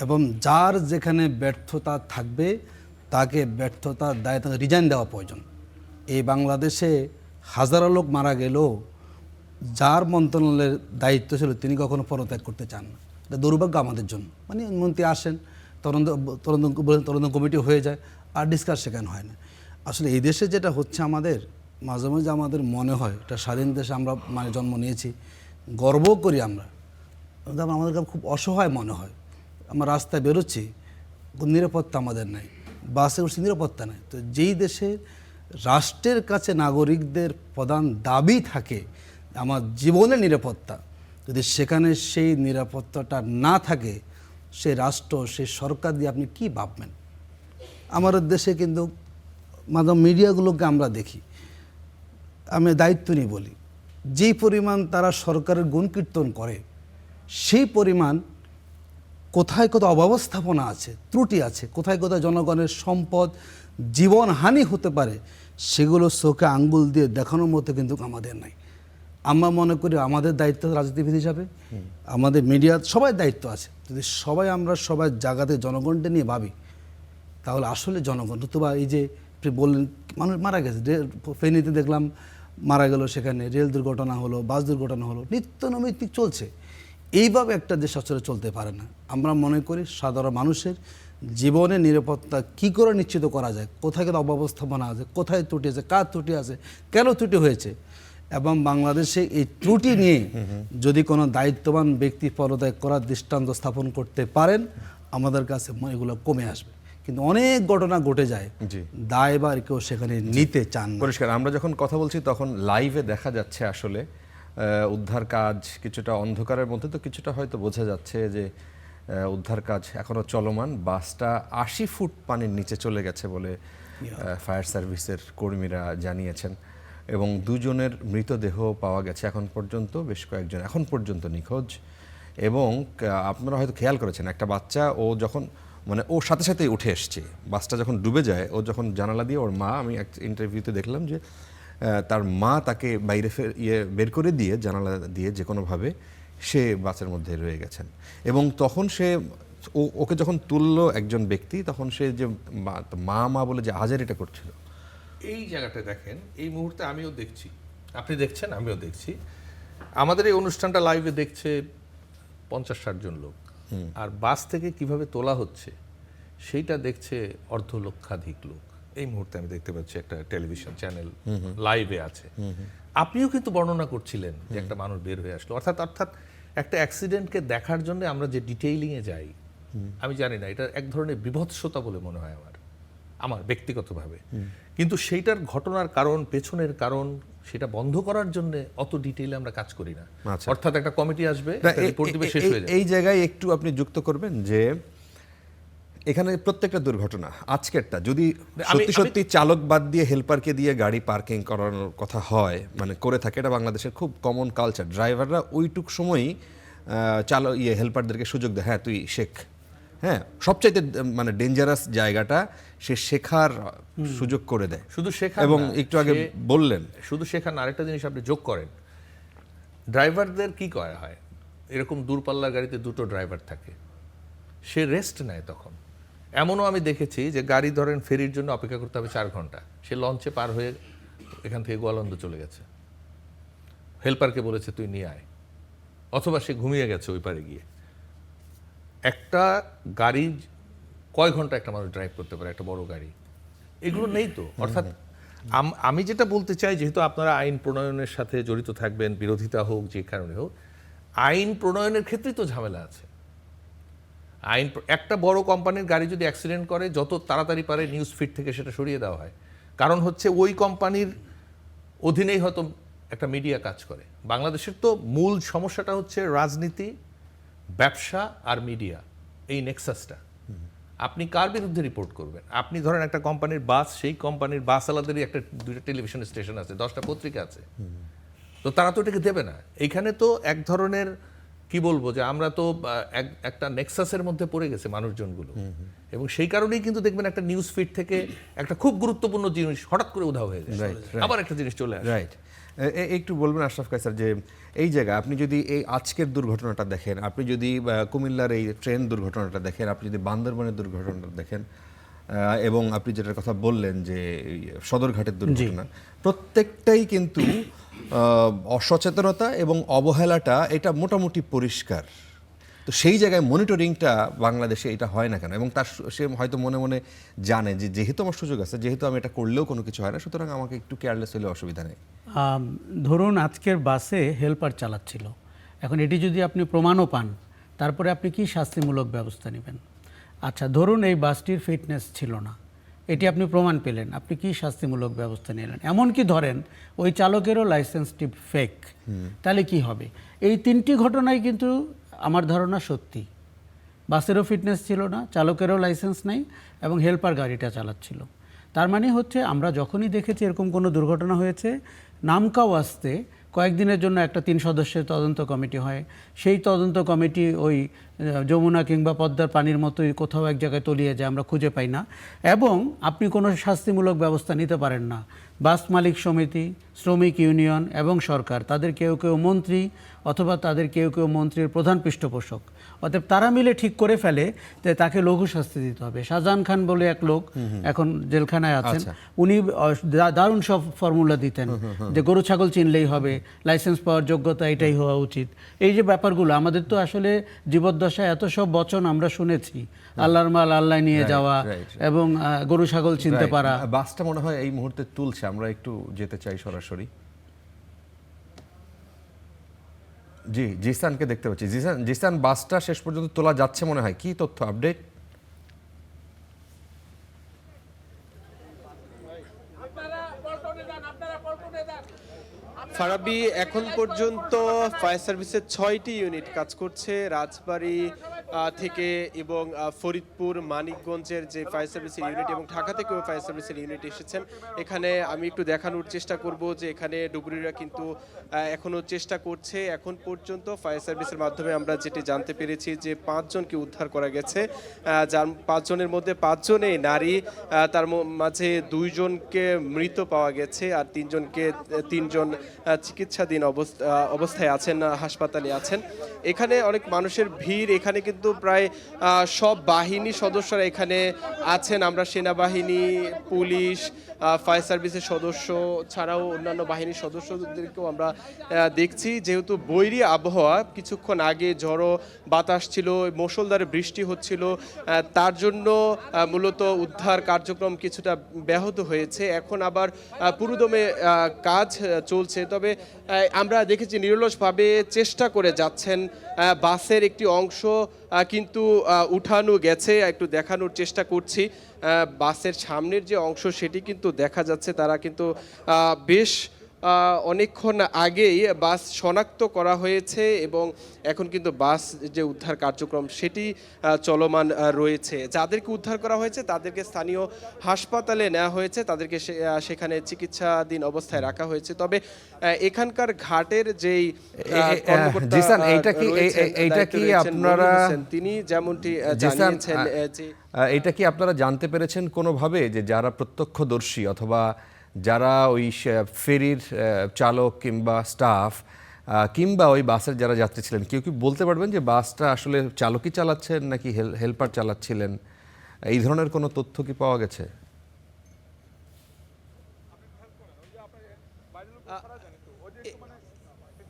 এবং যার যেখানে ব্যর্থতা থাকবে তাকে ব্যর্থতার দায় তাকে রিজাইন দেওয়া প্রয়োজন। এই বাংলাদেশে হাজারো লোক মারা গেলেও যার মন্ত্রণালয়ের দায়িত্ব ছিল তিনি কখনো পদত্যাগ করতে চান না। এটা দুর্ভাগ্য আমাদের জন্য। মানে মন্ত্রী আসেন, তদন্ত কমিটি হয়ে যায়, আর ডিসকাস সেখানে হয় না। আসলে এই দেশে যেটা হচ্ছে আমাদের মাঝে মাঝে আমাদের মনে হয় এটা স্বাধীন দেশে আমরা মানে জন্ম নিয়েছি, গর্ব করি আমরা, আমাদের খুব অসহায় মনে হয়। আমরা রাস্তায় বেরোচ্ছি, নিরাপত্তা আমাদের নাই, বাসে উঠছি নিরাপত্তা নেই। তো যেই দেশে রাষ্ট্রের কাছে নাগরিকদের প্রধান দাবি থাকে আমার জীবনের নিরাপত্তা, যদি সেখানে সেই নিরাপত্তাটা না থাকে, সে রাষ্ট্র সে সরকার দিয়ে আপনি কি ভাববেন? আমাদের দেশে কিন্তু মাঝে মিডিয়াগুলোকে আমরা দেখি, আমি দায়িত্ব নিয়ে বলি, যেই পরিমাণ তারা সরকারের গুণকীর্তন করে, সেই পরিমাণ কোথায় কোথায় অব্যবস্থাপনা আছে, ত্রুটি আছে, কোথায় কোথায় জনগণের সম্পদ জীবনহানি হতে পারে, সেগুলো চোখে আঙ্গুল দিয়ে দেখানোর মতো কিন্তু আমাদের নাই। আমরা মনে করি আমাদের দায়িত্ব রাজনীতিবিদ হিসাবে, আমাদের মিডিয়া সবাই দায়িত্ব আছে। যদি আমরা সবাই জায়গাতে জনগণকে নিয়ে ভাবি, তাহলে আসলে জনগণ নতুবা এই যে বললেন মানুষ মারা গেছে, ফেনীতে দেখলাম মারা গেল, সেখানে রেল দুর্ঘটনা হলো, বাস দুর্ঘটনা হলো, নিত্য নৈমিত্তিক চলছে। এইভাবে একটা দেশ আসলে চলতে পারে না। আমরা মনে করি সাধারণ মানুষের জীবনের নিরাপত্তা কি করে নিশ্চিত করা যায়, কোথায় কোথায় অব্যবস্থাপনা আছে, কোথায় ত্রুটি আছে, কার ত্রুটি আছে, কেন ত্রুটি হয়েছে, এবং বাংলাদেশে এই ত্রুটি নিয়ে যদি কোনো দায়িত্ববান ব্যক্তি পদত্যাগ করার দৃষ্টান্ত স্থাপন করতে পারেন, আমাদের কাছে এগুলো কমে আসবে। কিন্তু অনেক ঘটনা ঘটে যায়, দায়ভার কেউ সেখানে নিতে চান না।
পরিষ্কার আমরা যখন কথা বলছি তখন লাইভে দেখা যাচ্ছে আসলে উদ্ধার কাজ কিছুটা অন্ধকারের মধ্যে, তো কিছুটা হয়তো বোঝা যাচ্ছে যে উদ্ধার কাজ এখনো চলমান। বাসটা 80 ফুট পানির নিচে চলে গেছে বলে ফায়ার সার্ভিসের কর্মীরা জানিয়েছেন, এবং 2 জনের মৃতদেহ পাওয়া গেছে এখন পর্যন্ত, বেশ কয়েকজন এখন পর্যন্ত নিখোঁজ। এবং আপনারা হয়তো খেয়াল করেছেন একটা বাচ্চা, ও যখন মানে ও সাথে সাথেই উঠে এসছে, বাসটা যখন ডুবে যায়, ও যখন জানালা দিয়ে ওর মা, আমি এক ইন্টারভিউতে দেখলাম যে তার মা তাকে বাইরে বের করে দিয়ে জানালা দিয়ে যে কোনোভাবে সে বাসের মধ্যে রয়ে গেছেন। এবং তখন সে ওকে যখন তুললো একজন ব্যক্তি, তখন সে যে মা মা বলে যে হাজারিটা করছিল।
এই জায়গাটা দেখেন, এই মুহূর্তে আমিও দেখছি, আপনি দেখছেন, আমিও দেখছি, আমাদের এই অনুষ্ঠানটা লাইভে দেখছে 50-60 জন লোক, আর বাস থেকে কিভাবে তোলা হচ্ছে সেইটা দেখছে অর্ধলক্ষাধিক লোক। এই মুহূর্তে আমি দেখতে পাচ্ছি একটা টেলিভিশন চ্যানেল লাইভে আছে। আপনিও কিন্তু বর্ণনা করছিলেন যে একটা মানুষ বের হয়ে আসলো, অর্থাৎ একটা অ্যাক্সিডেন্টকে দেখার জন্য আমরা যে ডিটেইলিংয়ে যাই, আমি জানি না, এটা এক ধরনের বিভৎসতা বলে মনে হয় আমার ব্যক্তিগতভাবে। কিন্তু সেইটার ঘটনার কারণ, পেছনের কারণ, সেটা বন্ধ করার জন্য অত ডিটেইলে আমরা কাজ করি না। অর্থাৎ একটা কমিটি আসবে, রিপোর্ট দিবে, শেষ হয়ে যাবে।
এই জায়গায় একটু আপনি যুক্ত করবেন যে এখানে প্রত্যেকটা দুর্ঘটনা আজকেরটা যদি সত্যি সত্যি চালক বাদ দিয়ে হেল্পারকে দিয়ে গাড়ি পার্কিং করানোর কথা হয়, মানে করে থাকে, এটা বাংলাদেশের খুব কমন কালচার। ড্রাইভাররা ওইটুক সময়ই হেল্পারদেরকে সুযোগ দেয়, হ্যাঁ তুই শেখ। হ্যাঁ, সবচাইতে মানে ডেঞ্জারাস জায়গাটা সে শেখার সুযোগ করে দেয়।
শুধু শেখা
এবং একটু আগে বললেন
শুধু শেখার না, আরেকটা জিনিস আপনি যোগ করেন, ড্রাইভারদের কি করা হয়, এরকম দূরপাল্লার গাড়িতে 2টো ড্রাইভার থাকে, সে রেস্ট নেয় তখন। এমনও আমি দেখেছি যে গাড়ি ধরেন ফেরির জন্য অপেক্ষা করতে হবে 4 ঘন্টা, সে লঞ্চে পার হয়ে এখান থেকে গোয়ালন্দ চলে গেছে, হেল্পারকে বলেছে তুই নিয়ে আয়, অথবা সে ঘুমিয়ে গেছে ওই পারে গিয়ে। একটা গাড়ি কয় ঘন্টা একটা মানুষ ড্রাইভ করতে পারে, একটা বড় গাড়ি? এগুলো নেই তো। অর্থাৎ আমি যেটা বলতে চাই, যেহেতু আপনারা আইন প্রণয়নের সাথে জড়িত থাকবেন, বিরোধিতা হোক যে কারণে হোক, আইন প্রণয়নের ক্ষেত্রেই তো ঝামেলা আছে। একটা বড় কোম্পানির গাড়ি যদি অ্যাক্সিডেন্ট করে, যত তাড়াতাড়ি পারে নিউজ ফিড থেকে সেটা সরিয়ে দেওয়া হয়। কারণ হচ্ছে ওই কোম্পানির অধীনেই হয়তো একটা মিডিয়া কাজ করে। বাংলাদেশের তো মূল সমস্যাটা হচ্ছে রাজনীতি, ব্যবসা আর মিডিয়া, এই নেক্সাসটা। আপনি কার বিরুদ্ধে রিপোর্ট করবেন? আপনি ধরেন একটা কোম্পানির বাস, সেই কোম্পানির বাস আলাদারই একটা 2টা টেলিভিশন স্টেশন আছে, 10টা পত্রিকা আছে, তো তারা তো এটাকে দেবে না। এইখানে তো এক ধরনের কি বলবো যে আমরা তো একটা নেক্সাসের মধ্যে পড়ে গেছে মানুষজনগুলো, এবং সেই কারণেই কিন্তু দেখবেন একটা নিউজ ফিড থেকে একটা খুব গুরুত্বপূর্ণ জিনিস হঠাৎ করে উধাও হয়ে যায়, আবার একটা জিনিস চলে আসে।
রাইট, একটু বলবেন আশরাফ কায়সার যে এই জায়গায় আপনি যদি এই আজকের দুর্ঘটনাটা দেখেন, আপনি যদি কুমিল্লার এই ট্রেন দুর্ঘটনাটা দেখেন, আপনি যদি বান্দরবানের দুর্ঘটনাটা দেখেন, এবং আপনি যেটার কথা বললেন যে এই সদরঘাটের দুর্ঘটনা, প্রত্যেকটাই কিন্তু অসচেতনতা এবং অবহেলাটা এটা মোটামুটি পরিষ্কার। তো সেই জায়গায় মনিটরিংটা বাংলাদেশে এটা হয় না কেন? এবং তার সে হয়তো মনে মনে জানে যে যেহেতু আমার সুযোগ আছে, যেহেতু আমি এটা করলেও কোনো কিছু হয় না, সুতরাং আমাকে একটু কেয়ারলেস হলে অসুবিধা নেই।
ধরুন আজকের বাসে হেল্পার চালাচ্ছিল, এখন এটি যদি আপনি প্রমাণও পান, তারপরে আপনি কি শাস্তিমূলক ব্যবস্থা নেবেন? আচ্ছা, ধরুন এই বাসটির ফিটনেস ছিল না, এটি আপনি প্রমাণ পেলেন, আপনি কি শাস্তিমূলক ব্যবস্থা নিলেন? এমনকি ধরেন ওই চালকেরও লাইসেন্সটি ফেক, তাহলে কি হবে? এই 3টি ঘটনাই কিন্তু আমার ধারণা সত্যি। বাসেরও ফিটনেস ছিল না, চালকেরও লাইসেন্স নেই, এবং হেল্পার গাড়িটা চালাচ্ছিল। তার মানে হচ্ছে আমরা যখনই দেখেছি এরকম কোনো দুর্ঘটনা হয়েছে, নামকাও আসতে কয়েকদিনের জন্য একটা 3 সদস্যের তদন্ত কমিটি হয়। সেই তদন্ত কমিটি ওই যমুনা কিংবা পদ্মার পানির মতোই কোথাও এক জায়গায় তলিয়ে যায়, আমরা খুঁজে পাই না, এবং আপনি কোনো শাস্তিমূলক ব্যবস্থা নিতে পারেন না। বাস মালিক সমিতি, শ্রমিক ইউনিয়ন এবং সরকার, তাদের কেউ কেউ মন্ত্রী অথবা তাদের কেউ কেউ মন্ত্রীর প্রধান পৃষ্ঠপোষক, অতএব তারা মিলে ঠিক করে ফেলে যে তাকে লঘু শাস্তি দিতে হবে। শাহজাহান খান বলে এক লোক এখন জেলখানায় আছেন, উনি দারুণ সব ফর্মুলা দিতেন যে গরু ছাগল চিনলেই হবে, লাইসেন্স পাওয়ার যোগ্যতা এটাই হওয়া উচিত। এই যে ব্যাপারগুলো আমাদের তো আসলে জীবদ্দশায় এত সব বচন আমরা শুনেছি, আল্লাহর মাল আল্লাহ নিয়ে যাওয়া এবং গরু ছাগল চিনতে পারা।
বাসটা মনে হয় এই মুহূর্তে তুলছে, আমরা একটু যেতে চাই সরাসরি। জি, জিসানকে দেখতে পাচ্ছি। জিসান, বাসটা শেষ পর্যন্ত তোলা যাচ্ছে মনে হয়, কি তথ্য আপডেট?
ফারাবি, এখন পর্যন্ত ফায়ার সার্ভিসের 6টি ইউনিট কাজ করছে রাজবাড়ী থেকে, এবং ফরিদপুর, মানিকগঞ্জের যে ফায়ার সার্ভিসের ইউনিট এবং ঢাকা থেকেও ফায়ার সার্ভিসের ইউনিট এসেছেন। এখানে আমি একটু দেখানোর চেষ্টা করব যে এখানে ডুবুরিরা কিন্তু এখনও চেষ্টা করছে। এখন পর্যন্ত ফায়ার সার্ভিসের মাধ্যমে আমরা যেটি জানতে পেরেছি যে 5 জনকে উদ্ধার করা গেছে, যার 5 জনের মধ্যে 5 জনেই নারী, তার মাঝে 2 জনকে মৃত পাওয়া গেছে, আর 3 জন চিকিৎসাধীন অবস্থায় আছেন, হাসপাতালে আছেন। এখানে অনেক মানুষের ভিড়, এখানে কিন্তু প্রায় সব বাহিনী সদস্যরা এখানে আছেন। আমরা সেনাবাহিনী, পুলিশ, ফায়ার সার্ভিসের সদস্য ছাড়াও অন্যান্য বাহিনীর সদস্যদেরকেও আমরা দেখছি। যেহেতু বৈরী আবহাওয়া, কিছুক্ষণ আগে ঝড়ো বাতাস ছিল, মুষলধারে বৃষ্টি হচ্ছিল, তার জন্য মূলত উদ্ধার কার্যক্রম কিছুটা ব্যাহত হয়েছে। এখন আবার পুরোদমে কাজ চলছে। তবে আমরা দেখেছি নিরলসভাবে চেষ্টা করে যাচ্ছেন। বাসের একটি অংশ কিন্তু উঠানো গেছে, একটু দেখানোর চেষ্টা করছি। বাসের সামনের যে অংশ সেটি কিন্তু দেখা যাচ্ছে, তারা কিন্তু বেশ অনেকক্ষণ আগেই বাস শনাক্ত করা হয়েছে, এবং এখন কিন্তু বাস যে উদ্ধার কার্যক্রম সেটি চলমান রয়েছে। যাদেরকে উদ্ধার করা হয়েছে তাদেরকে স্থানীয় হাসপাতালে নেওয়া হয়েছে, তাদেরকে সেখানে চিকিৎসাধীন অবস্থায় রাখা হয়েছে। তবে এখানকার ঘাটের যেই
জিসান, এইটা কি আপনারা,
তিনি যেমনটি জানিয়েছেন যে
এটা কি আপনারা জানতে পেরেছেন কোনোভাবে যে যারা প্রত্যক্ষদর্শী অথবা যারা ওই ফেরির চালক কিংবা স্টাফ কিংবা ওই বাসের যারা যাত্রী ছিলেন, কেউ কি বলতে পারবেন যে বাসটা আসলে চালকই চালাচ্ছেন নাকি হেল্পার চালাচ্ছিলেন? এই ধরনের কোনো তথ্য কি পাওয়া গেছে?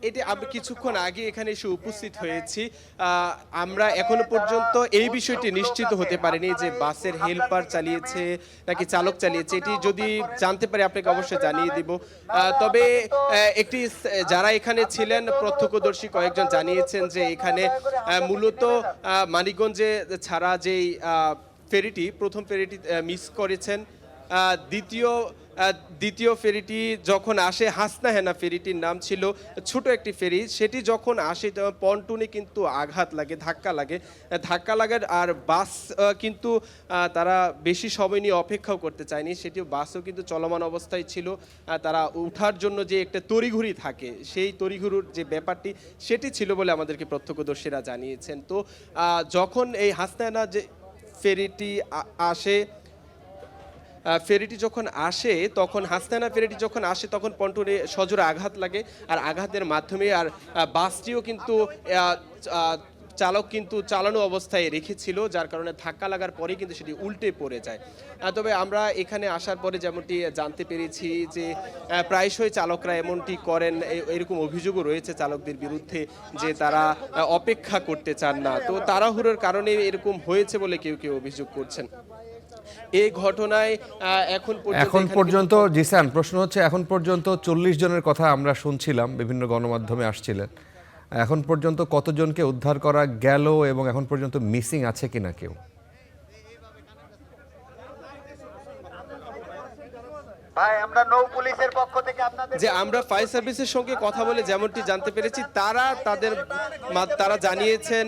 এটি আমি কিছুক্ষণ আগে এখানে এসে উপস্থিত হয়েছি। আমরা এখনো পর্যন্ত এই বিষয়টি নিশ্চিত হতে পারিনি যে বাসের হেল্পার চালিয়েছে নাকি চালক চালিয়েছে। এটি যদি জানতে পারি আপনাকে অবশ্যই জানিয়ে দিব। তবে একটি যারা এখানে ছিলেন প্রত্যক্ষদর্শী কয়েকজন জানিয়েছেন যে এখানে মূলত মানিকগঞ্জে ছাড়া যেই ফেরিটি, প্রথম ফেরিটি মিস করেছেন, দ্বিতীয় ফেরিটি যখন আসে, হাসনা হেনা ফেরিটির নাম ছিল, ছোট একটি ফেরি, সেটি যখন আসে পন্টুনে কিন্তু আঘাত লাগে, ধাক্কা লাগার, আর বাস কিন্তু তারা বেশি সময় নিয়ে অপেক্ষাও করতে চায়নি, সেটিও বাসও কিন্তু চলমান অবস্থায় ছিল। তারা ওঠার জন্য যে একটা তড়িঘড়ি থাকে, সেই তড়িঘড়ির যে ব্যাপারটি সেটি ছিল বলে আমাদেরকে প্রত্যক্ষদর্শীরা জানিয়েছেন। তো যখন এই হাসনা হেনা যে ফেরিটি যখন আসে, তখন হাসনানা ফেরিটি যখন আসে তখন পন্টুনে সজোরে আঘাত লাগে, আর আঘাতের মাধ্যমে আর বাসটিও কিন্তু চালক কিন্তু চালানো অবস্থায় রেখেছিল, যার কারণে ধাক্কা লাগার পরে কিন্তু সেটি উল্টে পড়ে যায়। তবে আমরা এখানে আসার পরে যেমনটি জানতে পেরেছি যে প্রায়শই চালকরা এমনটি করেন, এরকম অভিযোগও রয়েছে চালকদের বিরুদ্ধে যে তারা অপেক্ষা করতে চান না। তো তাড়াহুড়োর কারণে এরকম হয়েছে বলে কেউ কেউ অভিযোগ করছেন। এই ঘটনায়
এখন পর্যন্ত জিসান, প্রশ্ন হচ্ছে এখন পর্যন্ত 40 জনের কথা আমরা শুনছিলাম, বিভিন্ন গণমাধ্যমে আসছিলেন, এখন পর্যন্ত কতজনকে উদ্ধার করা গেল এবং এখন পর্যন্ত মিসিং আছে কিনা কেউ?
ভাই, আমরা নৌ পুলিশের পক্ষ থেকে আপনাদের
যে আমরা ফায়ার সার্ভিসের সঙ্গে কথা বলে যেমনটি জানতে পেরেছি, তারা জানিয়েছেন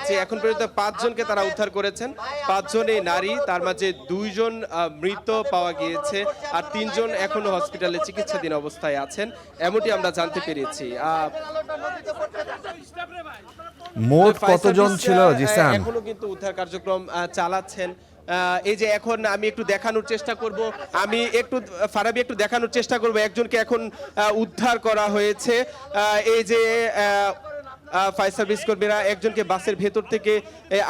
যে এখন পর্যন্ত 5 জনকে তারা উদ্ধার করেছেন। 5 জনই নারী, তার মাঝে 2 জন মৃত পাওয়া গিয়েছে, আর 3 জন এখনো হসপিটালে চিকিৎসাধীন অবস্থায় আছেন, এমনটি আমরা জানতে পেরেছি।
মোট কতজন ছিল জিসান?
এখনো কিন্তু উদ্ধার কার্যক্রম চালাচ্ছেন। এই যে এখন আমি একটু দেখানোর চেষ্টা করব, ফারাবি একটু দেখানোর চেষ্টা করব, একজনকে এখন উদ্ধার করা হয়েছে। এই যে ফায়ার সার্ভিস কর্মীরা একজনকে বাসের ভেতর থেকে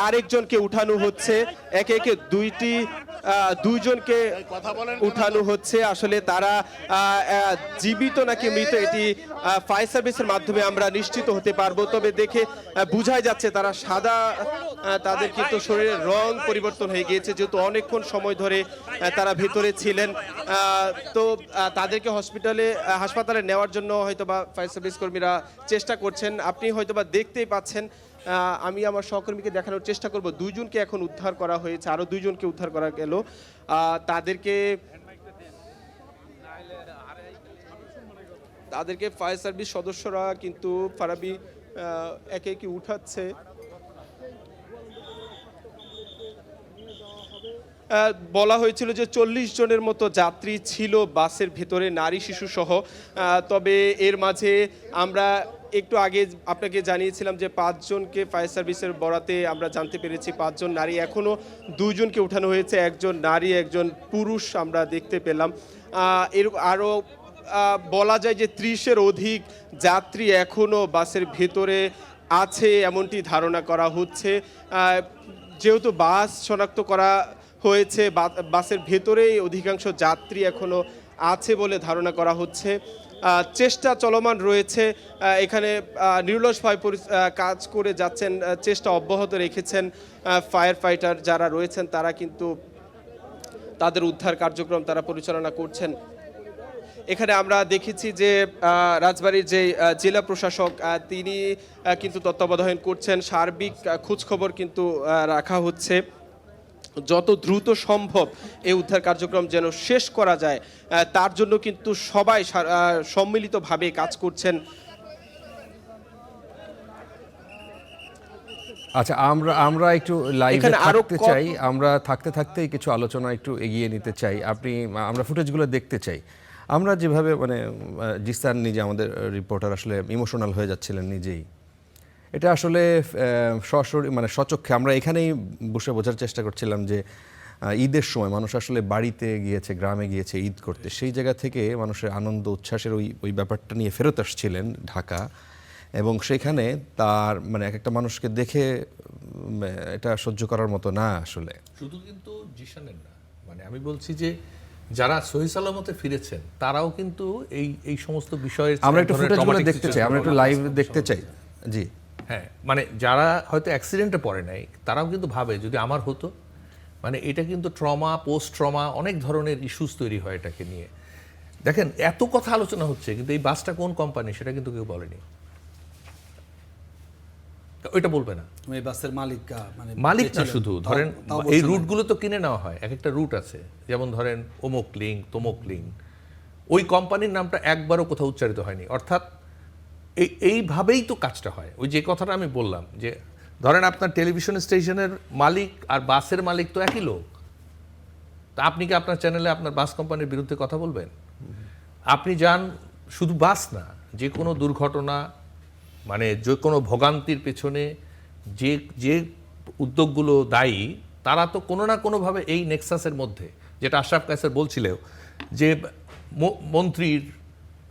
আরেকজনকে উঠানো হচ্ছে, একে একে দুইজনকে উঠানো হচ্ছে। আসলে তারা জীবিত নাকি মৃত এটি ফায়ার সার্ভিসের মাধ্যমে আমরা নিশ্চিত হতে পারবো। তবে দেখে বোঝাই যাচ্ছে তারা সাদা, তাদের কিন্তু শরীরের রং পরিবর্তন হয়ে গিয়েছে, যেহেতু অনেকক্ষণ সময় ধরে তারা ভেতরে ছিলেন। তো তাদেরকে হাসপাতালে নেওয়ার জন্য হয়তোবা ফায়ার সার্ভিস কর্মীরা চেষ্টা করছেন। আপনি হয়তোবা দেখতেই পাচ্ছেন, আমি আমার সহকর্মীকে দেখানোর চেষ্টা করব, 2 জনকে এখন উদ্ধার করা হয়েছে, আরো 2 জনকে উদ্ধার করা গেল। তাদেরকে ফায়ার সার্ভিস সদস্যরা কিন্তু ফারাবি একে একে উঠাচ্ছে। বলা হয়েছিল যে 40 জনের মতো যাত্রী ছিল বাসের ভেতরে, নারী শিশু সহ। তবে এর মাঝে আমরা একটু আগে আপনাকে জানিয়েছিলাম যে 5 জনকে ফায়ার সার্ভিসের বরাতে আমরা জানতে পেরেছি 5 জন নারী, এখনো 2 জনকে উঠানো হয়েছে, একজন নারী একজন পুরুষ আমরা দেখতে পেলাম। আরও বলা যায় যে 30-এর অধিক যাত্রী এখনো বাসের ভেতরে আছে এমনটি ধারণা করা হচ্ছে। যেহেতু বাস শনাক্ত করা হয়েছে, বাসের ভেতরেই অধিকাংশ যাত্রী এখনো আছে বলে ধারণা করা হচ্ছে। চেষ্টা চলমান রয়েছে, এখানে নিরলসভাবে কাজ করে যাচ্ছেন, চেষ্টা অব্যাহত রেখেছেন ফায়ার ফাইটার যারা রয়েছেন, তারা কিন্তু তাদের উদ্ধার কার্যক্রম তারা পরিচালনা করছেন। এখানে আমরা দেখেছি যে রাজবাড়ীর যে জেলা প্রশাসক তিনি কিন্তু তত্ত্বাবধান করছেন, সার্বিক খোঁজখবর কিন্তু রাখা হচ্ছে, যত দ্রুত সম্ভব এই উদ্ধার কার্যক্রম যেন শেষ করা যায় তার জন্য কিন্তু সবাই সম্মিলিতভাবে কাজ করছেন।
আচ্ছা, আমরা একটু লাইভে থাকতে চাই, আমরা থাকতেই কিছু আলোচনা একটু এগিয়ে নিতে চাই। আমরা ফুটেজগুলো দেখতে চাই। আমরা যেভাবে জিসান নিজে, আমাদের রিপোর্টার, আসলে ইমোশনাল হয়ে যাচ্ছিলেন নিজেই। এটা আসলে সচক্ষে আমরা এখানেই বসে বোঝার চেষ্টা করছিলাম যে ঈদের সময় মানুষ আসলে বাড়িতে গিয়েছে, গ্রামে গিয়েছে ঈদ করতে, সেই জায়গা থেকে মানুষের আনন্দ উচ্ছ্বাসের ওই ব্যাপারটা নিয়ে ফেরত আসছিলেন ঢাকা, এবং সেখানে তার এক একটা মানুষকে দেখে এটা সহ্য করার মতো না আসলে।
শুধু কিন্তু জিসানের না, আমি বলছি যে যারা সহি সালামতে ফিরেছেন তারাও কিন্তু এই সমস্ত বিষয়ের,
আমরা একটু ফুটেজগুলো দেখতে চাই, আমরা একটু লাইভ দেখতে চাই। জি
হ্যাঁ, যারা হয়তো অ্যাক্সিডেন্টে পড়ে নাই তারাও কিন্তু ভাবে যদি আমার হতো, এটা কিন্তু ট্রমা, পোস্ট ট্রমা, অনেক ধরনের ইস্যুস তৈরি হয় এটাকে নিয়ে। দেখেন, এত কথা আলোচনা হচ্ছে কিন্তু এই বাসটা কোন কোম্পানি সেটা কিন্তু কেউ বলেনি। ওইটা বলবে না।
এই বাসের মালিক মানে
মালিক না
ছিলেন,
শুধু
তাও-
ধরেন
তাও
এই
বলছে না।
রুটগুলো তো কিনে নেওয়া হয়, এক একটা রুট আছে, যেমন ধরেন অমুক লিঙ্ক তমুক লিঙ্ক, ওই কোম্পানির নামটা একবারও কোথাও উচ্চারিত হয়নি। অর্থাৎ এইভাবেই তো কাজটা হয়। ওই যে কথাটা আমি বললাম যে ধরেন আপনার টেলিভিশন স্টেশনের মালিক আর বাসের মালিক তো একই লোক, তা আপনি কি আপনার চ্যানেলে আপনার বাস কোম্পানির বিরুদ্ধে কথা বলবেন? আপনি যান, শুধু বাস না, যে কোনো দুর্ঘটনা মানে যে কোনো ভোগান্তির পেছনে যে যে উদ্যোগগুলো দায়ী, তারা তো কোনো না কোনোভাবে এই নেক্সাসের মধ্যে, যেটা আশরাফ কায়সার বলছিল যে মন্ত্রীর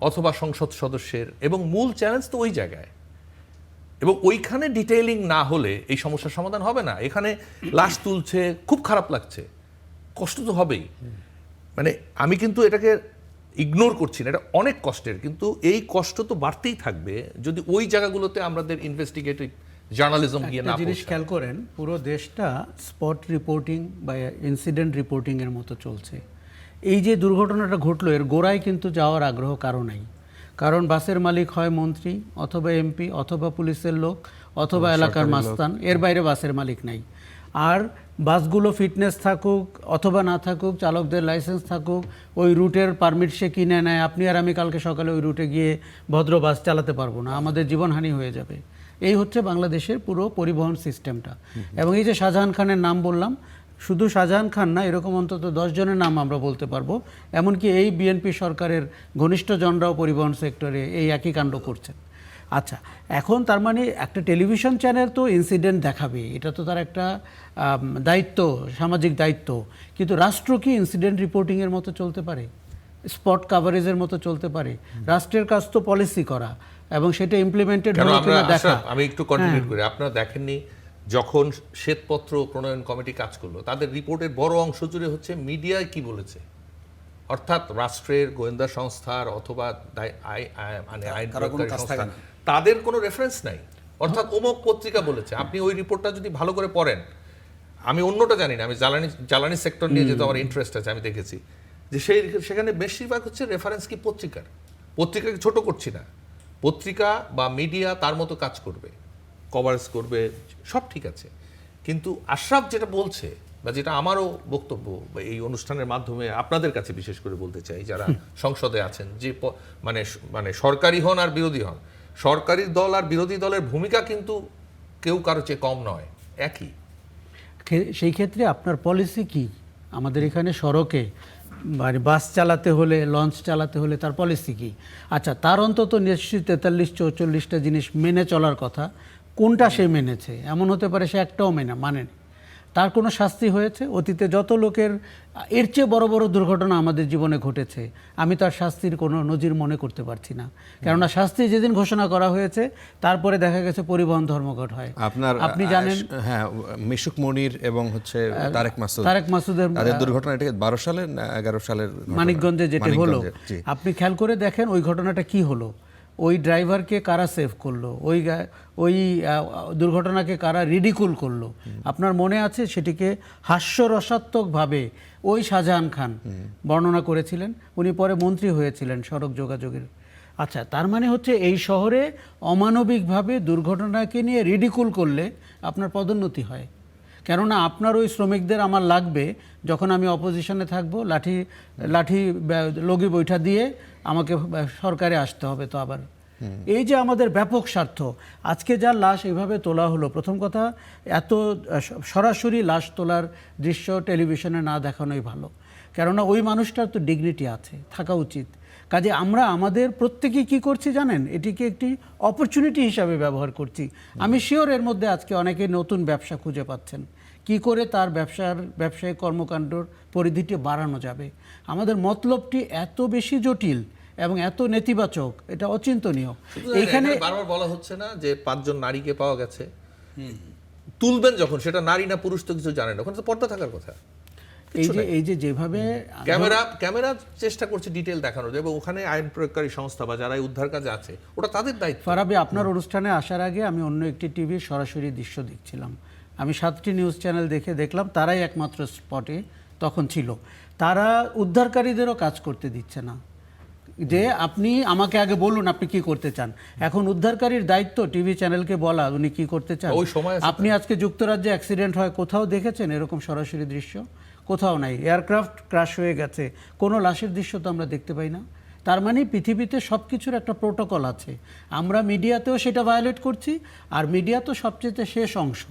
অথবা সংসদ সদস্যের, এবং মূল চ্যালেঞ্জ তো ওই জায়গায়, এবং ওইখানে ডিটেইলিং না হলে এই সমস্যার সমাধান হবে না। এখানে লাশ তুলছে, খুব খারাপ লাগছে, কষ্ট তো হবেই। মানে আমি কিন্তু এটাকে ইগনোর করছি না, এটা অনেক কষ্টের, কিন্তু এই কষ্ট তো বাড়তেই থাকবে যদি ওই জায়গাগুলোতে আমাদের ইনভেস্টিগেটিভ জার্নালিজম গিয়ে না
একটা জিনিস
পৌঁছায়।
খেয়াল করেন, পুরো দেশটা স্পট রিপোর্টিং বা ইনসিডেন্ট রিপোর্টিং এর মতো চলছে। এই যে দুর্ঘটনাটা ঘটলো, এর গোড়ায় কিন্তু যাওয়ার আগ্রহ কারো নাই। কারণ বাসের মালিক হয় মন্ত্রী অথবা এমপি অথবা পুলিশের লোক অথবা এলাকার মাস্তান, এর বাইরে বাসের মালিক নাই। আর বাসগুলো ফিটনেস থাকুক অথবা না থাকুক, চালকদের লাইসেন্স থাকুক, ওই রুটের পারমিট সে কিনে নেয়, আপনি আর আমি কালকে সকালে ওই রুটে গিয়ে ভদ্র বাস চালাতে পারবো না, আমাদের জীবনহানি হয়ে যাবে। এই হচ্ছে বাংলাদেশের পুরো পরিবহন সিস্টেমটা। এবং এই যে শাহজাহান খানের নাম বললাম, শুধু শাহজাহান খান না, এরকম অন্তত 10 জনের নাম আমরা বলতে পারবো। এমনকি এই বিএনপি সরকারের ঘনিষ্ঠজনরাও পরিবহন সেক্টরে এই একই কাণ্ড করছেন। আচ্ছা, এখন তার মানে একটা টেলিভিশন চ্যানেল তো ইনসিডেন্ট দেখাবে, এটা তো তার একটা দায়িত্ব, সামাজিক দায়িত্ব। কিন্তু রাষ্ট্র কি ইনসিডেন্ট রিপোর্টিংয়ের মতো চলতে পারে? স্পট কাভারেজের মতো চলতে পারে? রাষ্ট্রের কাজ তো পলিসি করা এবং সেটা ইমপ্লিমেন্টেড
কেন
হলো
আমরা
কিনা দেখা।
আমি একটু কন্টিনিউ করি। আপনারা দেখেননি যখন শ্বেতপত্র প্রণয়ন কমিটি কাজ করলো, তাদের রিপোর্টের বড় অংশ জুড়ে হচ্ছে মিডিয়ায় কি বলেছে, অর্থাৎ রাষ্ট্রের গোয়েন্দা সংস্থার অথবা মানে আইন প্রয়োগকারী সংস্থা, তাদের কোনো রেফারেন্স নাই। অর্থাৎ অমুক পত্রিকা বলেছে, আপনি ওই রিপোর্টটা যদি ভালো করে পড়েন, আমি অন্যটা জানি না, আমি জ্বালানি সেক্টর নিয়ে যেহেতু আমার ইন্টারেস্ট আছে, আমি দেখেছি যে সেখানে বেশিরভাগ হচ্ছে রেফারেন্স কি পত্রিকাকে ছোট করছি না, পত্রিকা বা মিডিয়া তার মতো কাজ করবে, কভারেজ করবে, সব ঠিক আছে। কিন্তু আশরাফ যেটা বলছে, বা যেটা আমারও বক্তব্য বা এই অনুষ্ঠানের মাধ্যমে আপনাদের কাছে বিশেষ করে বলতে চাই, যারা সংসদে আছেন, যে মানে সরকারি হন আর বিরোধী হন, সরকারি দল আর বিরোধী দলের ভূমিকা কিন্তু কেউ কারো চেয়ে কম নয়, একই।
সেই ক্ষেত্রে আপনার পলিসি কি? আমাদের এখানে সড়কে মানে বাস চালাতে হলে, লঞ্চ চালাতে হলে তার পলিসি কি? আচ্ছা, তার অন্তত নিশ্চয়ই 43-44টা জিনিস মেনে চলার কথা। কোনটা সে মেনেছে? এমন হতে পারে সে একটাও মানেনি। তার কোনো শাস্তি হয়েছে? অতীতে যত লোকের এর চেয়ে বড় বড় দুর্ঘটনা আমাদের জীবনে ঘটেছে, আমি তার শাস্তির কোনো নজির মনে করতে পারছি না। কেননা শাস্তি যেদিন ঘোষণা করা হয়েছে, তারপরে দেখা গেছে পরিবহন ধর্মঘট হয়। আপনি জানেন,
হ্যাঁ, মিশুক মনির এবং হচ্ছে তারেক মাসুদের
তাদের
দুর্ঘটনা, এটা 12 সালের না 11 সালের
মানিকগঞ্জে যেটা হলো, আপনি খেয়াল করে দেখেন ওই ঘটনাটা কি হলো। ওই ড্রাইভারকে কারা সেভ করলো, ওই দুর্ঘটনাকে কারা রিডিকুল করলো। আপনার মনে আছে? সেটিকে হাস্যরসাত্মকভাবে ওই শাহজাহান খান বর্ণনা করেছিলেন। উনি পরে মন্ত্রী হয়েছিলেন সড়ক যোগাযোগের। আচ্ছা, তার মানে হচ্ছে এই শহরে অমানবিকভাবে দুর্ঘটনাকে নিয়ে রিডিকুল করলে আপনার পদোন্নতি হয়। কেননা আপনার ওই শ্রমিকদের আমার লাগবে, যখন আমি অপোজিশনে থাকবো, লাঠি লগি বৈঠা দিয়ে আমাকে সরকারে আসতে হবে। তো আবার এই যে আমাদের ব্যাপক স্বার্থ, আজকে যার লাশ এইভাবে তোলা হলো, প্রথম কথা এত সরাসরি লাশ তোলার দৃশ্য টেলিভিশনে না দেখানোই ভালো। কেননা ওই মানুষটার তো ডিগনিটি আছে, থাকা উচিত। কাজে আমরা আমাদের প্রত্যেকেই কী করছি জানেন, এটিকে একটি অপরচুনিটি হিসাবে ব্যবহার করছি। আমি শিওর এর মধ্যে আজকে অনেকে নতুন ব্যবসা খুঁজে পাচ্ছেন, কি করে তার ব্যবসায়িক কর্মকাণ্ডর পরিধিটি বাড়ানো যাবে। আমাদের মতলবটি এত বেশি জটিল এবং এত নেতিবাচক, এটা অচিন্তনীয়।
এইখানে বারবার বলা হচ্ছে না যে 5 জন নারীকে পাওয়া গেছে, তুলবেন যখন, সেটা নারী না পুরুষ তো কিছু জানেন, ওখানে তো পর্দা থাকার কথা।
এই যে যেভাবে
ক্যামেরা চেষ্টা করছে ডিটেল দেখানোর, এবং ওখানে আইন প্রয়োগকারী সংস্থা বা যারা উদ্ধার কাজে আছে, ওটা তাদের দায়িত্ব।
ফারাবি, আপনার অনুষ্ঠানে আসার আগে আমি অন্য একটি টিভির সরাসরি দৃশ্য দেখছিলাম। আমি 7টি নিউজ চ্যানেল দেখলাম, তারাই একমাত্র স্পটে তখন ছিল। তারা উদ্ধারকারীদেরও কাজ করতে দিচ্ছে না। যে আপনি আমাকে আগে বলুন আপনি কি করতে চান। এখন উদ্ধারকারীর দায়িত্ব টিভি চ্যানেলকে বলা উনি কি করতে চান।
ওই সময় আছে
আপনি আজকে যুক্তরাজ্যে অ্যাক্সিডেন্ট হয় কোথাও দেখেছেন এরকম সরাসরি দৃশ্য? কোথাও নাই। এয়ারক্রাফট ক্র্যাশ হয়ে গেছে, কোনো লাশের দৃশ্য তো আমরা দেখতে পাই না। তার মানে পৃথিবীতে সব কিছুর একটা প্রোটোকল আছে। আমরা মিডিয়াতেও সেটা ভায়োলেট করছি, আর মিডিয়া তো সবচেয়ে শেষ অংশ।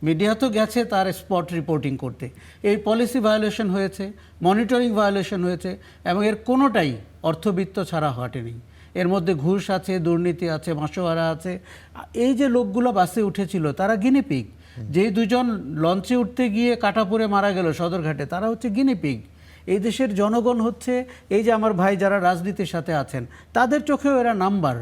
মিডিয়া তো গেছে তার স্পট রিপোর্টিং করতে। এই পলিসি ভায়োলেশন হয়েছে, মনিটরিং ভায়োলেশন হয়েছে, এবং এর কোনোটাই অর্থবিত্ত ছাড়া হটেনি। এর মধ্যে ঘুষ আছে, দুর্নীতি আছে, মাসোয়ারা আছে। এই যে লোকগুলো বাসে উঠেছিল তারা গিনিপিগ। যেই দুজন লঞ্চে উঠতে গিয়ে কাটা পড়ে মারা গেল সদরঘাটে, তারা হচ্ছে গিনিপিগ। এই দেশের জনগণ হচ্ছে, এই যে আমার ভাই যারা রাজনীতির সাথে আছেন তাদের চোখেও এরা নাম্বার।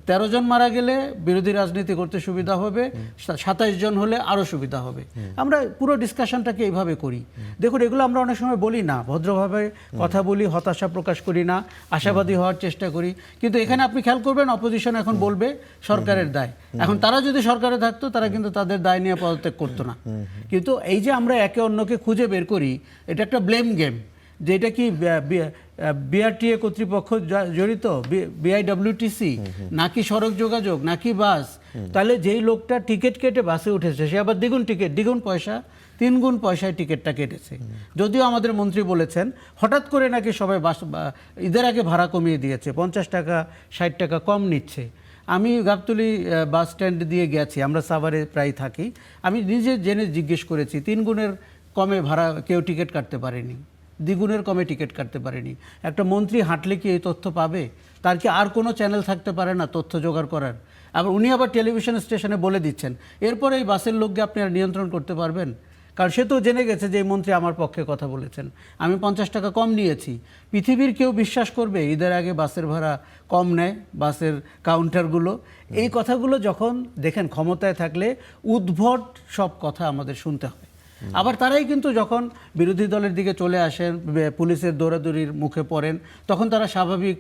13 জন মারা গেলে বিরোধী রাজনীতি করতে সুবিধা হবে, 27 জন হলে আরও সুবিধা হবে। আমরা পুরো ডিসকাশনটাকে এইভাবে করি। দেখুন, এগুলো আমরা অনেক সময় বলি না, ভদ্রভাবে কথা বলি, হতাশা প্রকাশ করি না, আশাবাদী হওয়ার চেষ্টা করি। কিন্তু এখানে আপনি খেয়াল করবেন, অপোজিশন এখন বলবে সরকারের দায়। এখন তারা যদি সরকারে থাকতো তারা কিন্তু তাদের দায় নিয়ে পদত্যাগ করতো না। কিন্তু এই যে আমরা একে অন্যকে খুঁজে বের করি, এটা একটা ব্লেম গেম। যে এটা কি বিআরটিএ কর্তৃপক্ষ জড়িত, বিআইডব্লিউটিসি, নাকি সড়ক যোগাযোগ, নাকি বাস? তাহলে যেই লোকটা টিকিট কেটে বাসে উঠেছে সে আবার দ্বিগুণ পয়সা, 3 গুণ পয়সায় টিকিটটা কেটেছে। যদিও আমাদের মন্ত্রী বলেছেন হঠাৎ করে নাকি সবাই বাস ঈদের আগে ভাড়া কমিয়ে দিয়েছে, 50 টাকা 60 টাকা কম নিচ্ছে। আমি গাবতলী বাস স্ট্যান্ড দিয়ে গেছি, আমরা সাভারে প্রায় থাকি। আমি নিজে জেনে জিজ্ঞেস করেছি, 3 গুণের কমে ভাড়া কেউ টিকিট কাটতে পারেনি, 2 গুণের কমে টিকিট কাটতে পারেনি। একটা মন্ত্রী হাঁটলে কি এই তথ্য পাবে? তার কি আর কোনো চ্যানেল থাকতে পারে না তথ্য জোগাড় করার? আবার উনি আবার টেলিভিশন স্টেশনে বলে দিচ্ছেন, এরপরে এই বাসের লোককে আপনি আর নিয়ন্ত্রণ করতে পারবেন? কারণ সে তো জেনে গেছে যে এই মন্ত্রী আমার পক্ষে কথা বলেছেন, আমি 50 টাকা কম নিয়েছি। পৃথিবীর কেউ বিশ্বাস করবে ঈদের আগে বাসের ভাড়া কম নেয় বাসের কাউন্টারগুলো? এই কথাগুলো যখন দেখেন, ক্ষমতায় থাকলে উদ্ভট সব কথা আমাদের শুনতে হয়। আবার তারাই কিন্তু যখন বিরোধী দলের দিকে চলে আসেন, পুলিশের দৌড়াদৌড়ির মুখে পড়েন, তখন তারা স্বাভাবিক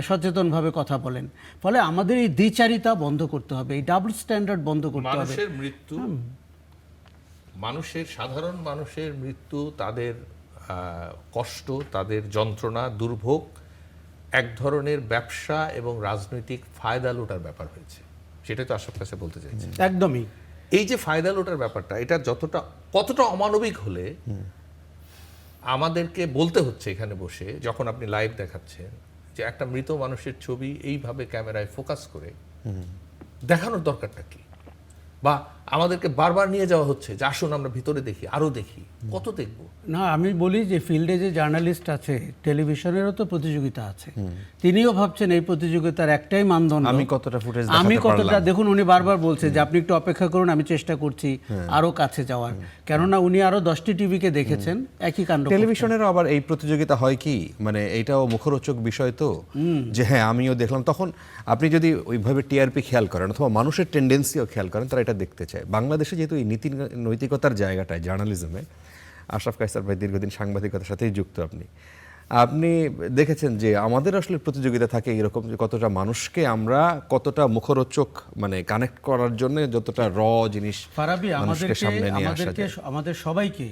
সচেতনভাবে কথা বলেন। ফলে আমাদের এই দ্বিচারিতা বন্ধ করতে হবে, এই ডাবল স্ট্যান্ডার্ড বন্ধ করতে হবে।
মানুষের মৃত্যু, সাধারণ মানুষের মৃত্যু, তাদের কষ্ট, তাদের যন্ত্রণা, দুর্ভোগ এক ধরনের ব্যবসা এবং রাজনৈতিক ফায়দা লুটার ব্যাপার হয়েছে। সেটাই তো আশরাফ কাছে বলতে চাইছি।
একদমই।
এই যে ফায়দা লুটার ব্যাপারটা, এটা কতটা অমানবিক হলে আমাদেরকে বলতে হচ্ছে এখানে বসে, যখন আপনি লাইভ দেখাচ্ছেন, যে একটা মৃত মানুষের ছবি এইভাবে ক্যামেরায় ফোকাস করে দেখানোর দরকারটা কি? বা আমাদেরকে বারবার নিয়ে যাওয়া হচ্ছে যে আসুন আমরা ভিতরে দেখি, আরো দেখি, কত দেখব?
না, আমি বলি যে ফিল্ডে যে জার্নালিস্ট আছে, টেলিভিশনেরও তো প্রতিযোগিতা আছে। তিনিও ভাবছেন এই প্রতিযোগিতার একটাই মানদণ্ড
আমি কতটা ফুটেজ
দেখুন, উনি বারবার বলছে যে আপনি একটু অপেক্ষা করুন, আমি চেষ্টা করছি আরো কাছে যাওয়ার। কেননা উনি আরো 10টি টিভিকে দেখেছেন একই কাণ্ড।
টেলিভিশনেরও আবার এই প্রতিযোগিতা হয় কি, মানে এইটাও মুখরোচক বিষয় তো, যে হ্যাঁ আমিও দেখলাম। তখন আপনি যদি ওইভাবে টিআরপি খেয়াল করেন অথবা মানুষের টেন্ডেন্সিও খেয়াল করেন, তারা এটা দেখতে চায়। বাংলাদেশে যেহেতু এই নৈতিকতার জায়গাটায় জার্নালিজমে, আশরাফ কায়সার ভাই দীর্ঘদিন সাংবাদিকতার সাথেই যুক্ত, আপনি দেখেছেন যে আমাদের আসলে প্রতিযোগিতা থাকে এরকম, যে কতটা মানুষকে আমরা কতটা মুখরোচক মানে কানেক্ট করার জন্য যতটা জিনিস
ফারাবি,
মানুষকে সামনে নিয়ে আসা যায়।
আমাদের সবাইকে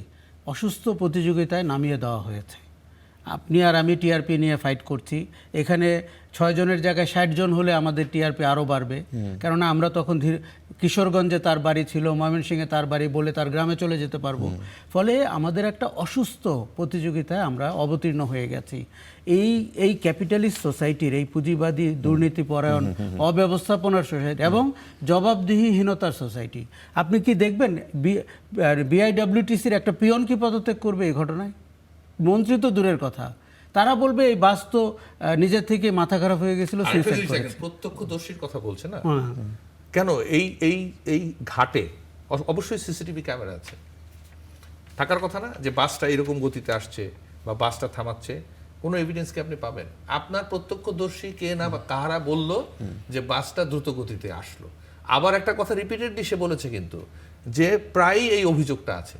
অসুস্থ প্রতিযোগিতায় নামিয়ে দেওয়া হয়েছে। আপনি আর আমি টিআরপি নিয়ে ফাইট করছি। এখানে 6 জনের জায়গায় 60 জন হলে আমাদের টিআরপি আরও বাড়বে। কেননা আমরা তখন কিশোরগঞ্জে তার বাড়ি ছিল, ময়মনসিংহে তার বাড়ি বলে তার গ্রামে চলে যেতে পারবো। ফলে আমাদের একটা অসুস্থ প্রতিযোগিতায় আমরা অবতীর্ণ হয়ে গেছি। এই ক্যাপিটালিস্ট সোসাইটির, এই পুঁজিবাদী দুর্নীতিপরায়ণ অব্যবস্থাপনার সোসাইটি এবং জবাবদিহিহীনতার সোসাইটি। আপনি কি দেখবেন বিআইডব্লিউটিসির একটা পিয়ন কি পদত্যাগ করবে এই ঘটনায়? মন্ত্রী তো দূরের কথা, তারা বলবে এই বাস তো নিজের থেকে মাথা খারাপ হয়ে গেছিল, সুইসাইড করেছে।
প্রত্যক্ষদর্শীর কথা বলছে না কেন? এই ঘাটে অবশ্যই সিসিটিভি ক্যামেরা আছে, থাকার কথা না? যে বাসটা এরকম গতিতে আসছে বা বাসটা থামাচ্ছে, কোনো এভিডেন্স কি আপনি পাবেন? আপনার প্রত্যক্ষদর্শী কে না বা কাহারা বলল যে বাসটা দ্রুত গতিতে আসলো? আবার একটা কথা রিপিটেডলি সে বলেছে কিন্তু, যে প্রায়ই এই অভিযোগটা আছে।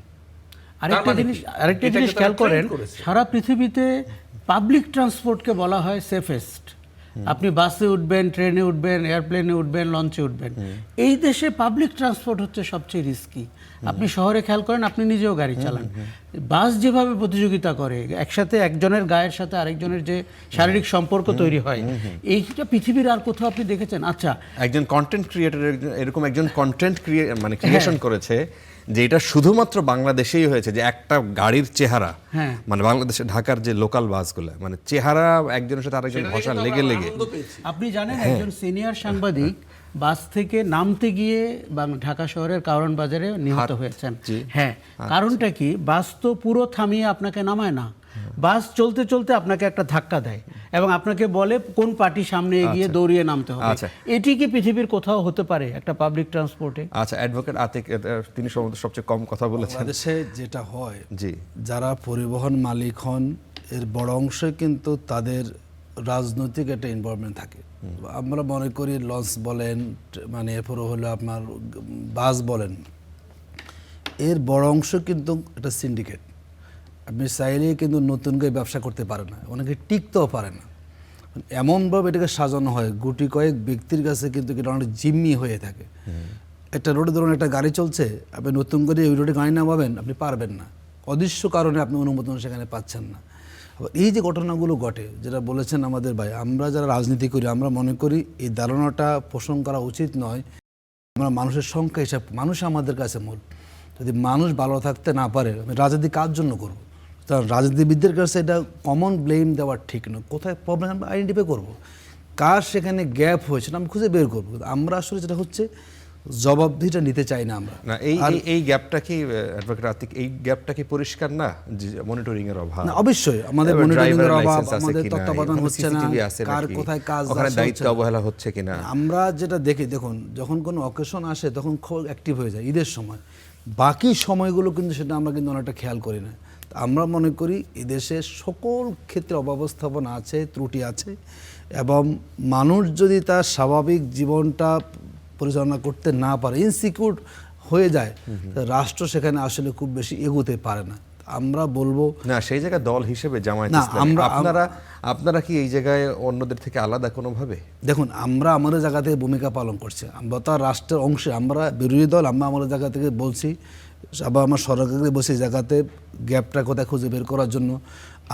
আরেকটা জিনিস খেয়াল করেন, সারা পৃথিবীতে পাবলিক ট্রান্সপোর্টকে বলা হয় সেফেস্ট। আপনি বাসে উঠবেন, ট্রেনে উঠবেন, এয়ারপ্লেনে উঠবেন, লঞ্চে উঠবেন। এই দেশে পাবলিক ট্রান্সপোর্ট হচ্ছে সবচেয়ে রিস্কি। আপনি শহরে খেয়াল করেন, আপনি নিজেও গাড়ি চালান, বাস যেভাবে প্রতিযোগিতা করে, একসাথে একজনের গায়ের সাথে আরেকজনের যে শারীরিক সম্পর্ক তৈরি হয়, এইটা পৃথিবীর আর কোথাও আপনি দেখেছেন? আচ্ছা,
একজন কন্টেন্ট ক্রিয়েটর এরকম একজন কন্টেন্ট মানে ক্রিয়েশন করেছে যে এটা শুধুমাত্র বাংলাদেশেই হয়েছে, যে একটা গাড়ির চেহারা,
হ্যাঁ।
মানে বাংলাদেশে ঢাকার যে লোকাল বাসগুলো, মানে চেহারা একজনের সাথে আরেকজন ঘষা লেগে লেগে।
আপনি জানেন একজন সিনিয়র সাংবাদিক বাস থেকে নামতে গিয়ে ঢাকা শহরের কারণ বাজারে নিহত হয়েছেন। হ্যাঁ, কারণটা কি? বাস তো পুরো থামিয়ে আপনাকে নামায় না, বাস চলতে চলতে আপনাকে একটা ধাক্কা দেয় এবং আপনাকে বলে কোন পার্টি সামনে এগিয়ে দৌড়িয়ে নামতে হবে। এটি কি পৃথিবীর কোথাও হতে পারে একটা পাবলিক ট্রান্সপোর্টে?
আচ্ছা, অ্যাডভোকেট আতিক, তিনি সম্ভবত সবচেয়ে কম কথা বলেছেন।
বাংলাদেশে যেটা হয়,
জি,
যারা পরিবহন মালিক হন এর বড় অংশই কিন্তু তাদের রাজনৈতিক একটা ইনভলভমেন্ট থাকে। আমরা মনে করি লঞ্চ বলেন, মানে এরপরে হলো আপনার বাস বলেন, এর বড় অংশ কিন্তু একটা সিন্ডিকেট। আপনি চাইলেই কিন্তু নতুন করে ব্যবসা করতে পারে না, অনেকে টিকতেও পারে না। এমনভাবে এটাকে সাজানো হয়, গুটি কয়েক ব্যক্তির কাছে কিন্তু এটা অনেক জিম্মি হয়ে থাকে। একটা রোডে ধরুন একটা গাড়ি চলছে, আপনি নতুন করে ওই রোডে গাড়ি নামাবেন, আপনি পারবেন না, অদৃশ্য কারণে আপনি অনুমোদন সেখানে পাচ্ছেন না। আবার এই যে ঘটনাগুলো ঘটে, যেটা বলেছেন আমাদের ভাই, আমরা যারা রাজনীতি করি আমরা মনে করি এই ধারণাটা পোষণ করা উচিত নয়। আমরা মানুষের সংখ্যা হিসাব, মানুষ আমাদের কাছে মূল। যদি মানুষ ভালো থাকতে না পারে, আমি রাজনীতি কার জন্য করবো? কারণ রাজনীতিবিদদের কাছে এটা কমন ব্লেম দেওয়া ঠিক নয়। কোথায় প্রবলেম আমরা আইডেন্টিফাই করবো, কার সেখানে গ্যাপ হয়েছে আমরা খুঁজে বের করবো। আমরা আসলে যেটা হচ্ছে জবাবদিহিটা নিতে চাই না আমরা।
না, এই গ্যাপটা কি অ্যাডভোকেট আতিক, এই গ্যাপটা কি পরিষ্কার না? মনিটরিং এর অভাব।
না, অবশ্যই আমাদের মনিটরিং এর অভাব, আমাদের তত্ত্বাবধান হচ্ছে না, কার কোথায় কাজ
ওখানে দায়িত্ব অবহেলা হচ্ছে কিনা।
আমরা যেটা দেখি, দেখুন যখন কোনো অকেশন আসে তখন খুব অ্যাক্টিভ হয়ে যায় ঈদের সময়, বাকি সময়গুলো কিন্তু সেটা আমরা কিন্তু অনেকটা খেয়াল করি না। আমরা মনে করি এদেশে সকল ক্ষেত্রে অব্যবস্থাপনা আছে, ত্রুটি আছে, এবং মানুষ যদি তার স্বাভাবিক জীবনটা পরিচালনা করতে না পারে, ইনসিকিউর হয়ে যায়, রাষ্ট্র সেখানে আসলে খুব বেশি এগোতে পারে না। আমরা বলবো
না, সেই জায়গায় দল হিসেবে জামায়াত
না,
ইসলামী, আপনারা কি এই জায়গায় অন্যদের থেকে আলাদা কোনোভাবে?
দেখুন, আমরা আমাদের জায়গা থেকে ভূমিকা পালন করছি, আমরা তো রাষ্ট্রের অংশে, আমরা বিরোধী দল, আমরা আমাদের জায়গা থেকে বলছি, আবার আমার সরকারকে বসে জায়গাতে গ্যাপটা কোথায় খুঁজে বের করার জন্য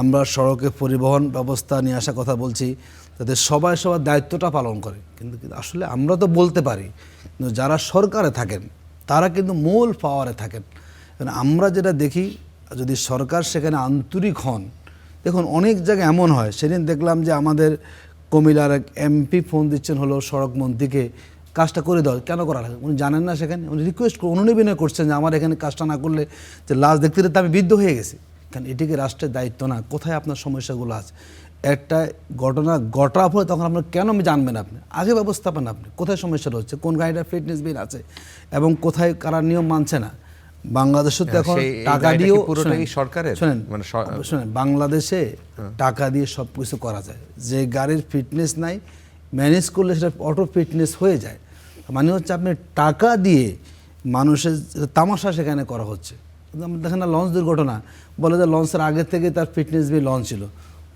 আমরা সড়কে পরিবহন ব্যবস্থা নিয়ে আসার কথা বলছি, যাতে সবাই সবার দায়িত্বটা পালন করে। কিন্তু আসলে আমরা তো বলতে পারি, কিন্তু যারা সরকারে থাকেন তারা কিন্তু মূল পাওয়ারে থাকেন। আমরা যেটা দেখি, যদি সরকার সেখানে আন্তরিক হন, দেখুন অনেক জায়গায় এমন হয়, সেদিন দেখলাম যে আমাদের কুমিল্লার এক এমপি ফোন দিচ্ছেন হলো সড়ক মন্ত্রীকে, কাজটা করে দাও, কেন করা লাগে উনি জানেন না, সেখানে উনি রিকোয়েস্ট অনুনিবেদন করছেন যে আমার এখানে কাজটা না করলে যে লাশ দেখতে দেখতে আমি বিদ্ধ হয়ে গেছি। কারণ এটিকে রাষ্ট্রের দায়িত্ব না? কোথায় আপনার সমস্যাগুলো আছে? একটা ঘটনা ঘটার পরে তখন আপনার কেন জানবেন, আপনি আগে ব্যবস্থাপনা, আপনি কোথায় সমস্যাটা হচ্ছে, কোন গাড়িটা ফিটনেস বিল আছে এবং কোথায় কারা নিয়ম মানছে না। বাংলাদেশে তো এখন টাকা দিয়েও
পুরোটাই সরকারের,
শোনেন বাংলাদেশে টাকা দিয়ে সব কিছু করা যায়। যে গাড়ির ফিটনেস নাই, ম্যানেজ করলে সেটা অটো ফিটনেস হয়ে যায়। মানে হচ্ছে আপনি টাকা দিয়ে মানুষের তামাশা সেখানে করা হচ্ছে। আমরা দেখেন না লঞ্চ দুর্ঘটনা, বলে যে লঞ্চের আগে থেকে তার ফিটনেস বিল লঞ্চ ছিল,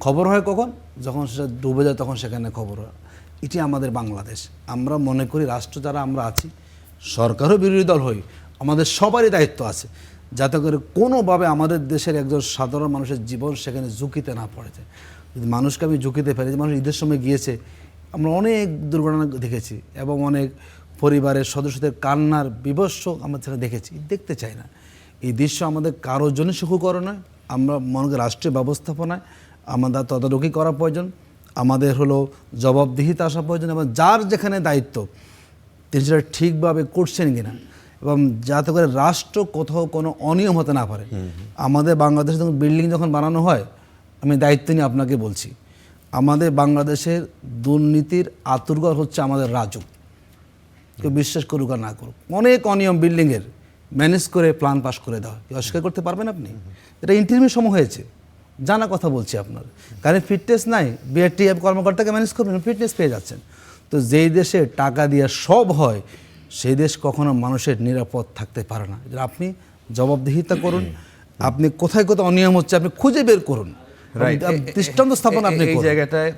খবর হয় কখন? যখন সেটা ডুবে যায় তখন সেখানে খবর হয়। এটি আমাদের বাংলাদেশ। আমরা মনে করি রাষ্ট্র যারা আমরা আছি, সরকারও বিরোধী দল হই, আমাদের সবারই দায়িত্ব আছে যাতে করে কোনোভাবে আমাদের দেশের একজন সাধারণ মানুষের জীবন সেখানে ঝুঁকিতে না পড়ে যায়। যদি মানুষকে আমি ঝুঁকিতে ফেলি, যে মানুষ ঈদের সময় গিয়েছে, আমরা অনেক দুর্ঘটনা দেখেছি এবং অনেক পরিবারের সদস্যদের কান্নার বিভৎস আমরা সেখানে দেখেছি, দেখতে চাই না। এই দৃশ্য আমাদের কারোর জন্য সুখকর নয়। আমরা মনে করি রাষ্ট্রীয় ব্যবস্থাপনায় আমাদের তদারকি করা প্রয়োজন, আমাদের হলো জবাবদিহিতা আসা প্রয়োজন, এবং যার যেখানে দায়িত্ব তিনি সেটা ঠিকভাবে করছেন কিনা, এবং যাতে করে রাষ্ট্র কোথাও কোনো অনিয়ম হতে না পারে। আমাদের বাংলাদেশে যখন বিল্ডিং যখন বানানো হয়, আমি দায়িত্ব নিয়ে আপনাকে বলছি, আমাদের বাংলাদেশের দুর্নীতির আতুরঘর হচ্ছে আমাদের রাজুক। কেউ বিশ্বাস করুক আর না করুক, অনেক অনিয়ম বিল্ডিংয়ের ম্যানেজ করে প্ল্যান পাস করে দেওয়া, অস্বীকার করতে পারবেন আপনি? এটা ইন্টারভিউ সময় হয়েছে, জানা কথা বলছি আপনার। কারণ ফিটনেস নাই, বিআরটিএফ কর্মকর্তাকে ম্যানেজ করবেন, ফিটনেস পেয়ে যাচ্ছেন। তো যেই দেশে টাকা দিয়ে সব হয়, সেই দেশ কখনো মানুষের নিরাপদ থাকতে পারে না। আপনি জবাবদিহিতা করুন, আপনি কোথায় কোথায় অনিয়ম হচ্ছে আপনি খুঁজে বের করুন, দৃষ্টান্ত স্থাপন আপনি
এই
করুন।
জায়গাটায়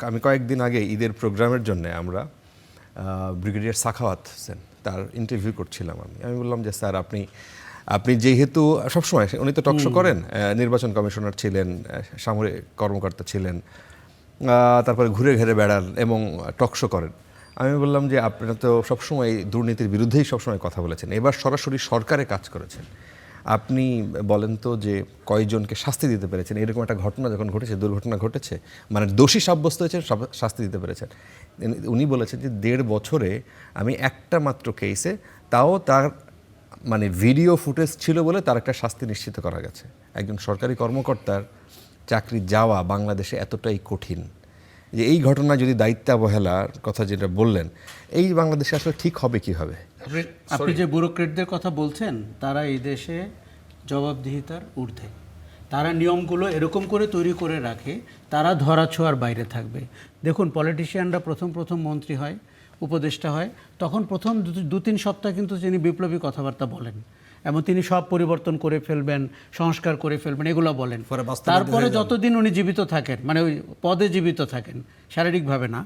আমি কয়েকদিন আগে ঈদের প্রোগ্রামের জন্য আমরা ব্রিগেডিয়ার সাখাওয়াত হোসেন তার ইন্টারভিউ করছিলাম। আমি বললাম যে স্যার, আপনি আপনি যেহেতু সবসময় উনি তো টকশো করেন, নির্বাচন কমিশনার ছিলেন, সামরিক কর্মকর্তা ছিলেন, তারপরে ঘুরে ঘেরে বেড়ান এবং টকশো করেন। আমি বললাম যে আপনারা তো সবসময় দুর্নীতির বিরুদ্ধেই সবসময় কথা বলেছেন, এবার সরাসরি সরকারে কাজ করেছেন, আপনি বলেন তো যে কয়জনকে শাস্তি দিতে পেরেছেন? এরকম একটা ঘটনা যখন ঘটেছে, দুর্ঘটনা ঘটেছে, মানে দোষী সাব্যস্ত হয়েছে, শাস্তি দিতে পেরেছেন? উনি বলেছেন যে 1.5 বছরে আমি একটা মাত্র কেসে, তাও তার মানে ভিডিও ফুটেজ ছিল বলে তার একটা শাস্তি নিশ্চিত করা গেছে। একজন সরকারি কর্মকর্তার চাকরি যাওয়া বাংলাদেশে এতটাই কঠিন যে এই ঘটনা যদি দায়িত্বাবহেলার কথা যেটা বললেন, এই বাংলাদেশে আসলে ঠিক হবে কিভাবে?
আপনি যে ব্যুরোক্রেটদের কথা বলছেন, তারা এই দেশে জবাবদিহিতার ঊর্ধ্বে। তারা নিয়মগুলো এরকম করে তৈরি করে রাখে, তারা ধরাছোঁয়ার বাইরে থাকবে। দেখুন, পলিটিশিয়ানরা প্রথম মন্ত্রী হয়, উপদেষ্টা হয়, তখন প্রথম 2-3 সপ্তাহ কিন্তু তিনি বিপ্লবী কথাবার্তা বলেন এবং তিনি সব পরিবর্তন করে ফেলবেন, সংস্কার করে ফেলবেন, এগুলো বলেন। তারপরে যতদিন উনি জীবিত থাকেন, মানে ওই পদে জীবিত থাকেন, শারীরিকভাবে না,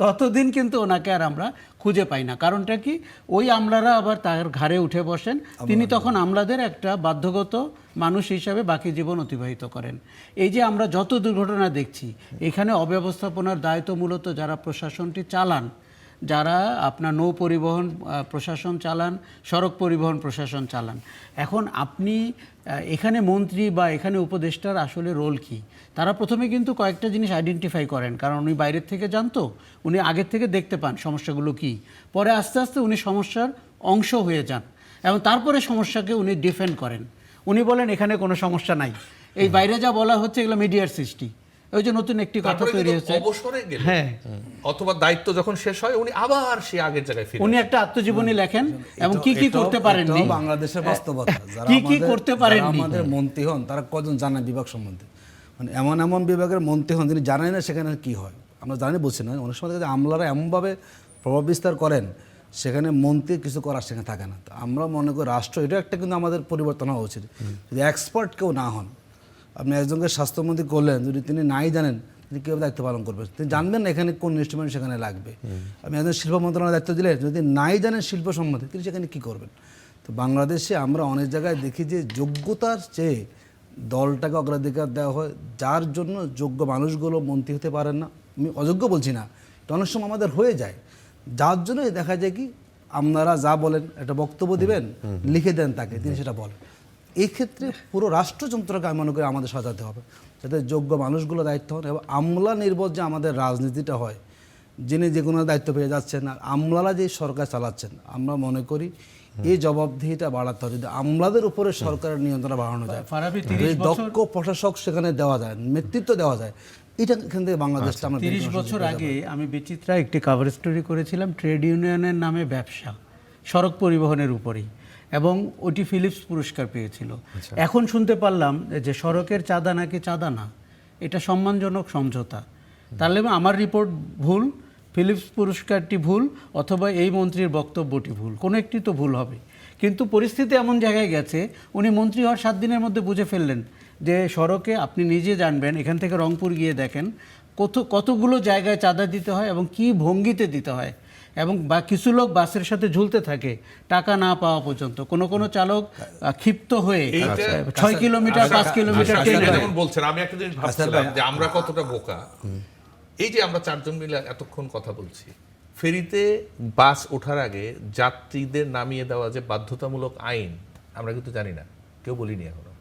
ততদিন কিন্তু ওনাকে আর আমরা খুঁজে পাই না। কারণটা কি? ওই আমলারা আবার তার ঘাড়ে উঠে বসেন, তিনি তখন আমলাদের একটা বাধ্যগত মানুষ হিসাবে বাকি জীবন অতিবাহিত করেন। এই যে আমরা যত দুর্ঘটনা দেখছি, এখানে অব্যবস্থাপনার দায়িত্ব মূলত যারা প্রশাসনটি চালান, যারা আপনার নৌ পরিবহন প্রশাসন চালান, সড়ক পরিবহন প্রশাসন চালান। এখন আপনি এখানে মন্ত্রী বা এখানে উপদেষ্টার আসলে রোল কি? তারা প্রথমে কিন্তু কয়েকটা জিনিস আইডেন্টিফাই করেন, কারণ উনি বাইরের থেকে জানতো, উনি আগের থেকে দেখতে পান সমস্যাগুলো কি। পরে আস্তে আস্তে উনি সমস্যার অংশ হয়ে যান এবং তারপরে সমস্যাকে উনি ডিফেন্ড করেন। উনি বলেন এখানে কোনো সমস্যা নাই, এই বাইরে যা বলা হচ্ছে এগুলো মিডিয়ার সৃষ্টি। ওই যে নতুন একটি কথা তৈরি হয়েছে,
অবসরে গেলে
হ্যাঁ,
অথবা দায়িত্ব যখন শেষ হয় উনি আবার সেই আগের জায়গায় ফিরে
উনি একটা আত্মজীবনী লেখেন এবং কি করতে পারেননি,
বাংলাদেশের বাস্তবতা। যারা
কি করতে পারেননি,
আমাদের মন্ত্রী হন তারা কজন জানেন বিভাগ সম্বন্ধে? মানে এমন বিভাগের মন্ত্রী হন যিনি জানেন না সেখানে কি হয়। আমরা জানি বলছি না, অনেক সময় আমলারা এমনভাবে প্রভাব বিস্তার করেন সেখানে মন্ত্রী কিছু করার সেখানে থাকে না। তো আমরা মনে করি রাষ্ট্র, এটা একটা কিন্তু আমাদের পরিবর্তন হওয়া উচিত। যদি এক্সপার্ট কেউ না হন, আপনি একজনকে স্বাস্থ্যমন্ত্রী করলেন, যদি তিনি নাই জানেন তিনি কীভাবে দায়িত্ব পালন করবেন? তিনি জানবেন না এখানে কোন ইনস্ট্রুমেন্ট সেখানে লাগবে। আপনি একজন শিল্প মন্ত্রণালয়ের দায়িত্ব দিলে যদি নাই জানেন শিল্প সম্বন্ধে, তিনি সেখানে কী করবেন? তো বাংলাদেশে আমরা অনেক জায়গায় দেখি যে যোগ্যতার চেয়ে দলটাকে অগ্রাধিকার দেওয়া হয়, যার জন্য যোগ্য মানুষগুলো মন্ত্রী হতে পারেন না। আমি অযোগ্য বলছি না, এটা অনেক সময় আমাদের হয়ে যায়, যার জন্যই দেখা যায় কি আপনারা যা বলেন একটা বক্তব্য দিবেন, লিখে দেন তাকে, তিনি সেটা বলেন। এই ক্ষেত্রে পুরো রাষ্ট্রযন্ত্রকে আমি মনে করি আমাদের সাজাতে হবে, যাতে যোগ্য মানুষগুলো দায়িত্ব হন এবং আমলা নির্ভর যে আমাদের রাজনীতিটা হয়, যিনি যে কোনো দায়িত্ব পেয়ে যাচ্ছেন আর আমলারা যে সরকার চালাচ্ছেন, আমরা মনে করি এই জবাবদিহিটা বাড়াতে হবে। যদি আমলাদের উপরে সরকারের নিয়ন্ত্রণ বাড়ানো যায়, দক্ষ প্রশাসক সেখানে দেওয়া যায়, নেতৃত্ব দেওয়া যায়, এটা এখান থেকে বাংলাদেশটা আমরা
30 বছর আগে আমি বিচিত্রা একটি কভার স্টোরি করেছিলাম, ট্রেড ইউনিয়নের নামে ব্যবসা সড়ক পরিবহনের উপরেই, এবং ওটি ফিলিপস পুরস্কার পেয়েছিল। এখন শুনতে পারলাম যে সড়কের চাঁদা নাকি চাঁদা না, এটা সম্মানজনক সমঝোতা। তাহলে আমার রিপোর্ট ভুল, ফিলিপস পুরস্কারটি ভুল, অথবা এই মন্ত্রীর বক্তব্যটি ভুল, কোনো একটি তো ভুল হবে। কিন্তু পরিস্থিতি এমন জায়গায় গেছে, উনি মন্ত্রী হওয়ার 7 দিনের মধ্যে বুঝে ফেললেন যে সড়কে, আপনি নিজে জানবেন, এখান থেকে রংপুর গিয়ে দেখেন কতগুলো জায়গায় চাঁদা দিতে হয় এবং কি ভঙ্গিতে দিতে হয়, এবং বা কিছু লোক বাসের সাথে ঝুলতে থাকে টাকা না পাওয়া পর্যন্ত। কোনো চালক ক্ষিপ্ত হয়ে 6 কিলোমিটার 5 কিলোমিটার
যেমন বলছেন, আমি একটা জিনিস ভাবছিলাম যে আমরা কতটা বোকা। এই যে আমরা 4 জন মিলে এতক্ষণ কথা বলছি, ফেরিতে বাস ওঠার আগে যাত্রীদের নামিয়ে দেওয়া যে বাধ্যতামূলক আইন, আমরা কিন্তু জানি না, কেউ বলিনি এখনো।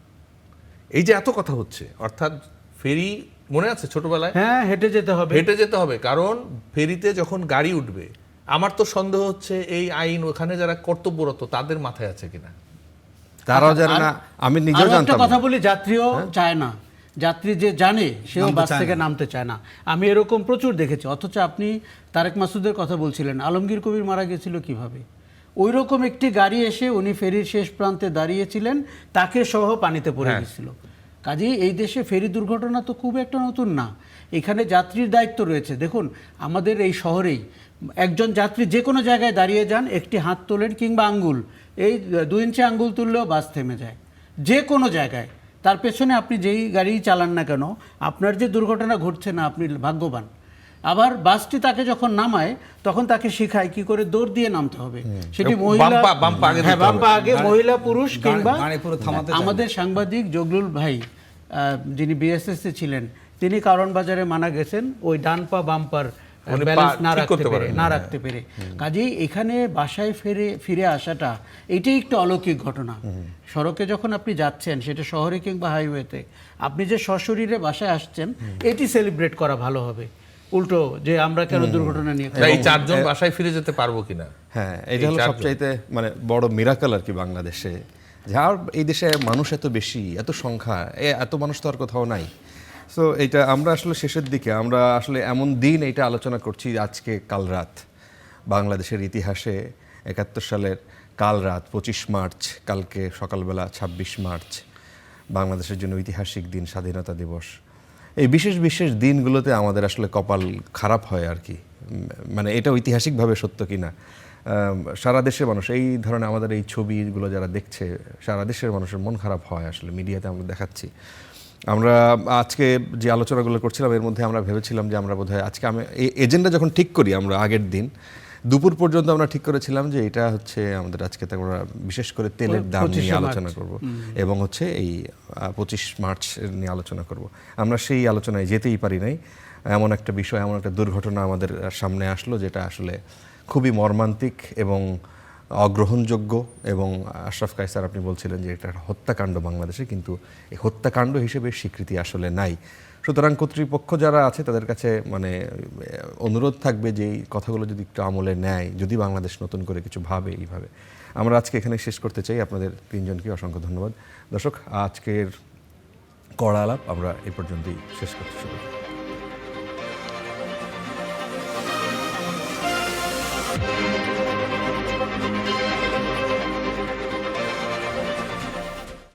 এই যে এত কথা হচ্ছে, অর্থাৎ ফেরি, মনে আছে ছোটবেলায়,
হ্যাঁ, হেঁটে যেতে হবে,
কারণ ফেরিতে যখন গাড়ি উঠবে, আমার তো সন্দেহ হচ্ছে এই আইন ওখানে যারা কর্তব্যরত তাদের মাথায় আছে কিনা,
তারাও জানে না। আমি নিজেও জানতাম
একটা কথা বলি, যাত্রীও চায় না, যাত্রী যে জানে সেও বাস থেকে নামতে চায় না। আমি এরকম প্রচুর দেখেছি। অথচ আপনি তারেক মাসুদের কথা বলছিলেন, আলমগীর কবির মারা গেছিল কিভাবে? ওই রকম একটি গাড়ি এসে উনি ফেরির শেষ প্রান্তে দাঁড়িয়েছিলেন, তাকে সহ পানিতে পড়ে গেছিল। কাজেই এই দেশে ফেরি দুর্ঘটনা তো খুব একটা নতুন না, এখানে যাত্রীর দায়িত্ব রয়েছে। দেখুন, আমাদের এই শহরেই একজন যাত্রী যে কোনো জায়গায় দাঁড়িয়ে যান, একটি হাত তোলেন কিংবা আঙ্গুল, এই 2 ইঞ্চি আঙ্গুল তুললেও বাস থেমে যায়, যে কোনো জায়গায়। তার পেছনে আপনি যেই গাড়ি চালান না কেন, আপনার যে দুর্ঘটনা ঘটছে না, আপনি ভাগ্যবান। আবার বাসটি তাকে যখন নামায় তখন তাকে শেখায় কি করে দৌড় দিয়ে নামতে হবে, সেটি
এবং
মহিলা
বাম পা আগে
হ্যাঁ,
দিতে
বাম
হবে।
পা আগে, মহিলা পুরুষ কিংবা
গাড়ি পুরো থামাতে চায় না।
আমাদের সাংবাদিক জগলুল ভাই যিনি বিএসএসসি ছিলেন, তিনি কারণ বাজারে মানা গেছেন ওই ডান পা বাম পার
উনি
ব্যালেন্স
পা
না
ঠিক
রাখতে
করতে
পেরে,
পারেন
না
না।
রাখতে পেরে। কাজেই এখানে বাসায় ফিরে আসাটা এটাই একটা অলৌকিক ঘটনা। সড়কে যখন আপনি যাচ্ছেন, সেটা শহরে কিংবা হাইওয়েতে, আপনি যে সশরীরে বাসায় আসছেন, এটি সেলিব্রেট করা ভালো হবে। উল্টো যে আমরা কেন দুর্ঘটনা নিয়ে
তাই এই 4 জন বাসায় ফিরে যেতে পারবো কিনা।
হ্যাঁ, এটা হলো
4 জন।
সবচাইতে মানে বড় মিরাকল আর কি বাংলাদেশে, যার এই দেশে মানুষ এত বেশি, এত সংখ্যা, এত মানুষ তো আর কোথাও নাই। সো এইটা আমরা আসলে শেষের দিকে আমরা আসলে এমন দিন এটা আলোচনা করছি আজকে, কাল রাত বাংলাদেশের ইতিহাসে 71 সালের কাল রাত 25 মার্চ, কালকে সকালবেলা 26 মার্চ বাংলাদেশের জন্য ঐতিহাসিক দিন, স্বাধীনতা দিবস। এই বিশেষ বিশেষ দিনগুলোতে আমাদের আসলে কপাল খারাপ হয় আর কি, মানে এটা ঐতিহাসিকভাবে সত্য কিনা। সারা দেশের মানুষ এই ধরনের আমাদের এই ছবিগুলো যারা দেখছে, সারা দেশের মানুষের মন খারাপ হয় আসলে, মিডিয়াতে আমরা দেখাচ্ছি। আমরা আজকে যে আলোচনাগুলো করছিলাম এর মধ্যে আমরা ভেবেছিলাম যে আমরা বোধহয় আজকে আমি এই এজেন্ডা যখন ঠিক করি আমরা আগের দিন দুপুর পর্যন্ত আমরা ঠিক করেছিলাম যে এটা হচ্ছে আমাদের আজকে আমরা বিশেষ করে তেলের দাম নিয়ে
25
আলোচনা করব এবং হচ্ছে এই 25 মার্চ নিয়ে আলোচনা করব। আমরা সেই আলোচনায় যেতেই পারি নাই, এমন একটা বিষয়, এমন একটা দুর্ঘটনা আমাদের সামনে আসলো যেটা আসলে খুবই মর্মান্তিক এবং অগ্রহণযোগ্য। এবং আশরাফ কায়সার, আপনি বলছিলেন যে এটা হত্যাকাণ্ড বাংলাদেশে, কিন্তু এই হত্যাকাণ্ড হিসেবে স্বীকৃতি আসলে নাই। সুতরাং কর্তৃপক্ষ যারা আছে তাদের কাছে মানে অনুরোধ থাকবে যে এই কথাগুলো যদি একটু আমলে নেয়, যদি বাংলাদেশ নতুন করে কিছু ভাবে এইভাবে। আমরা আজকে এখানে শেষ করতে চাই। আপনাদের তিনজনকে অসংখ্য ধন্যবাদ। দর্শক, আজকের কড়া আলাপ আমরা এই পর্যন্তই শেষ করতে চাই।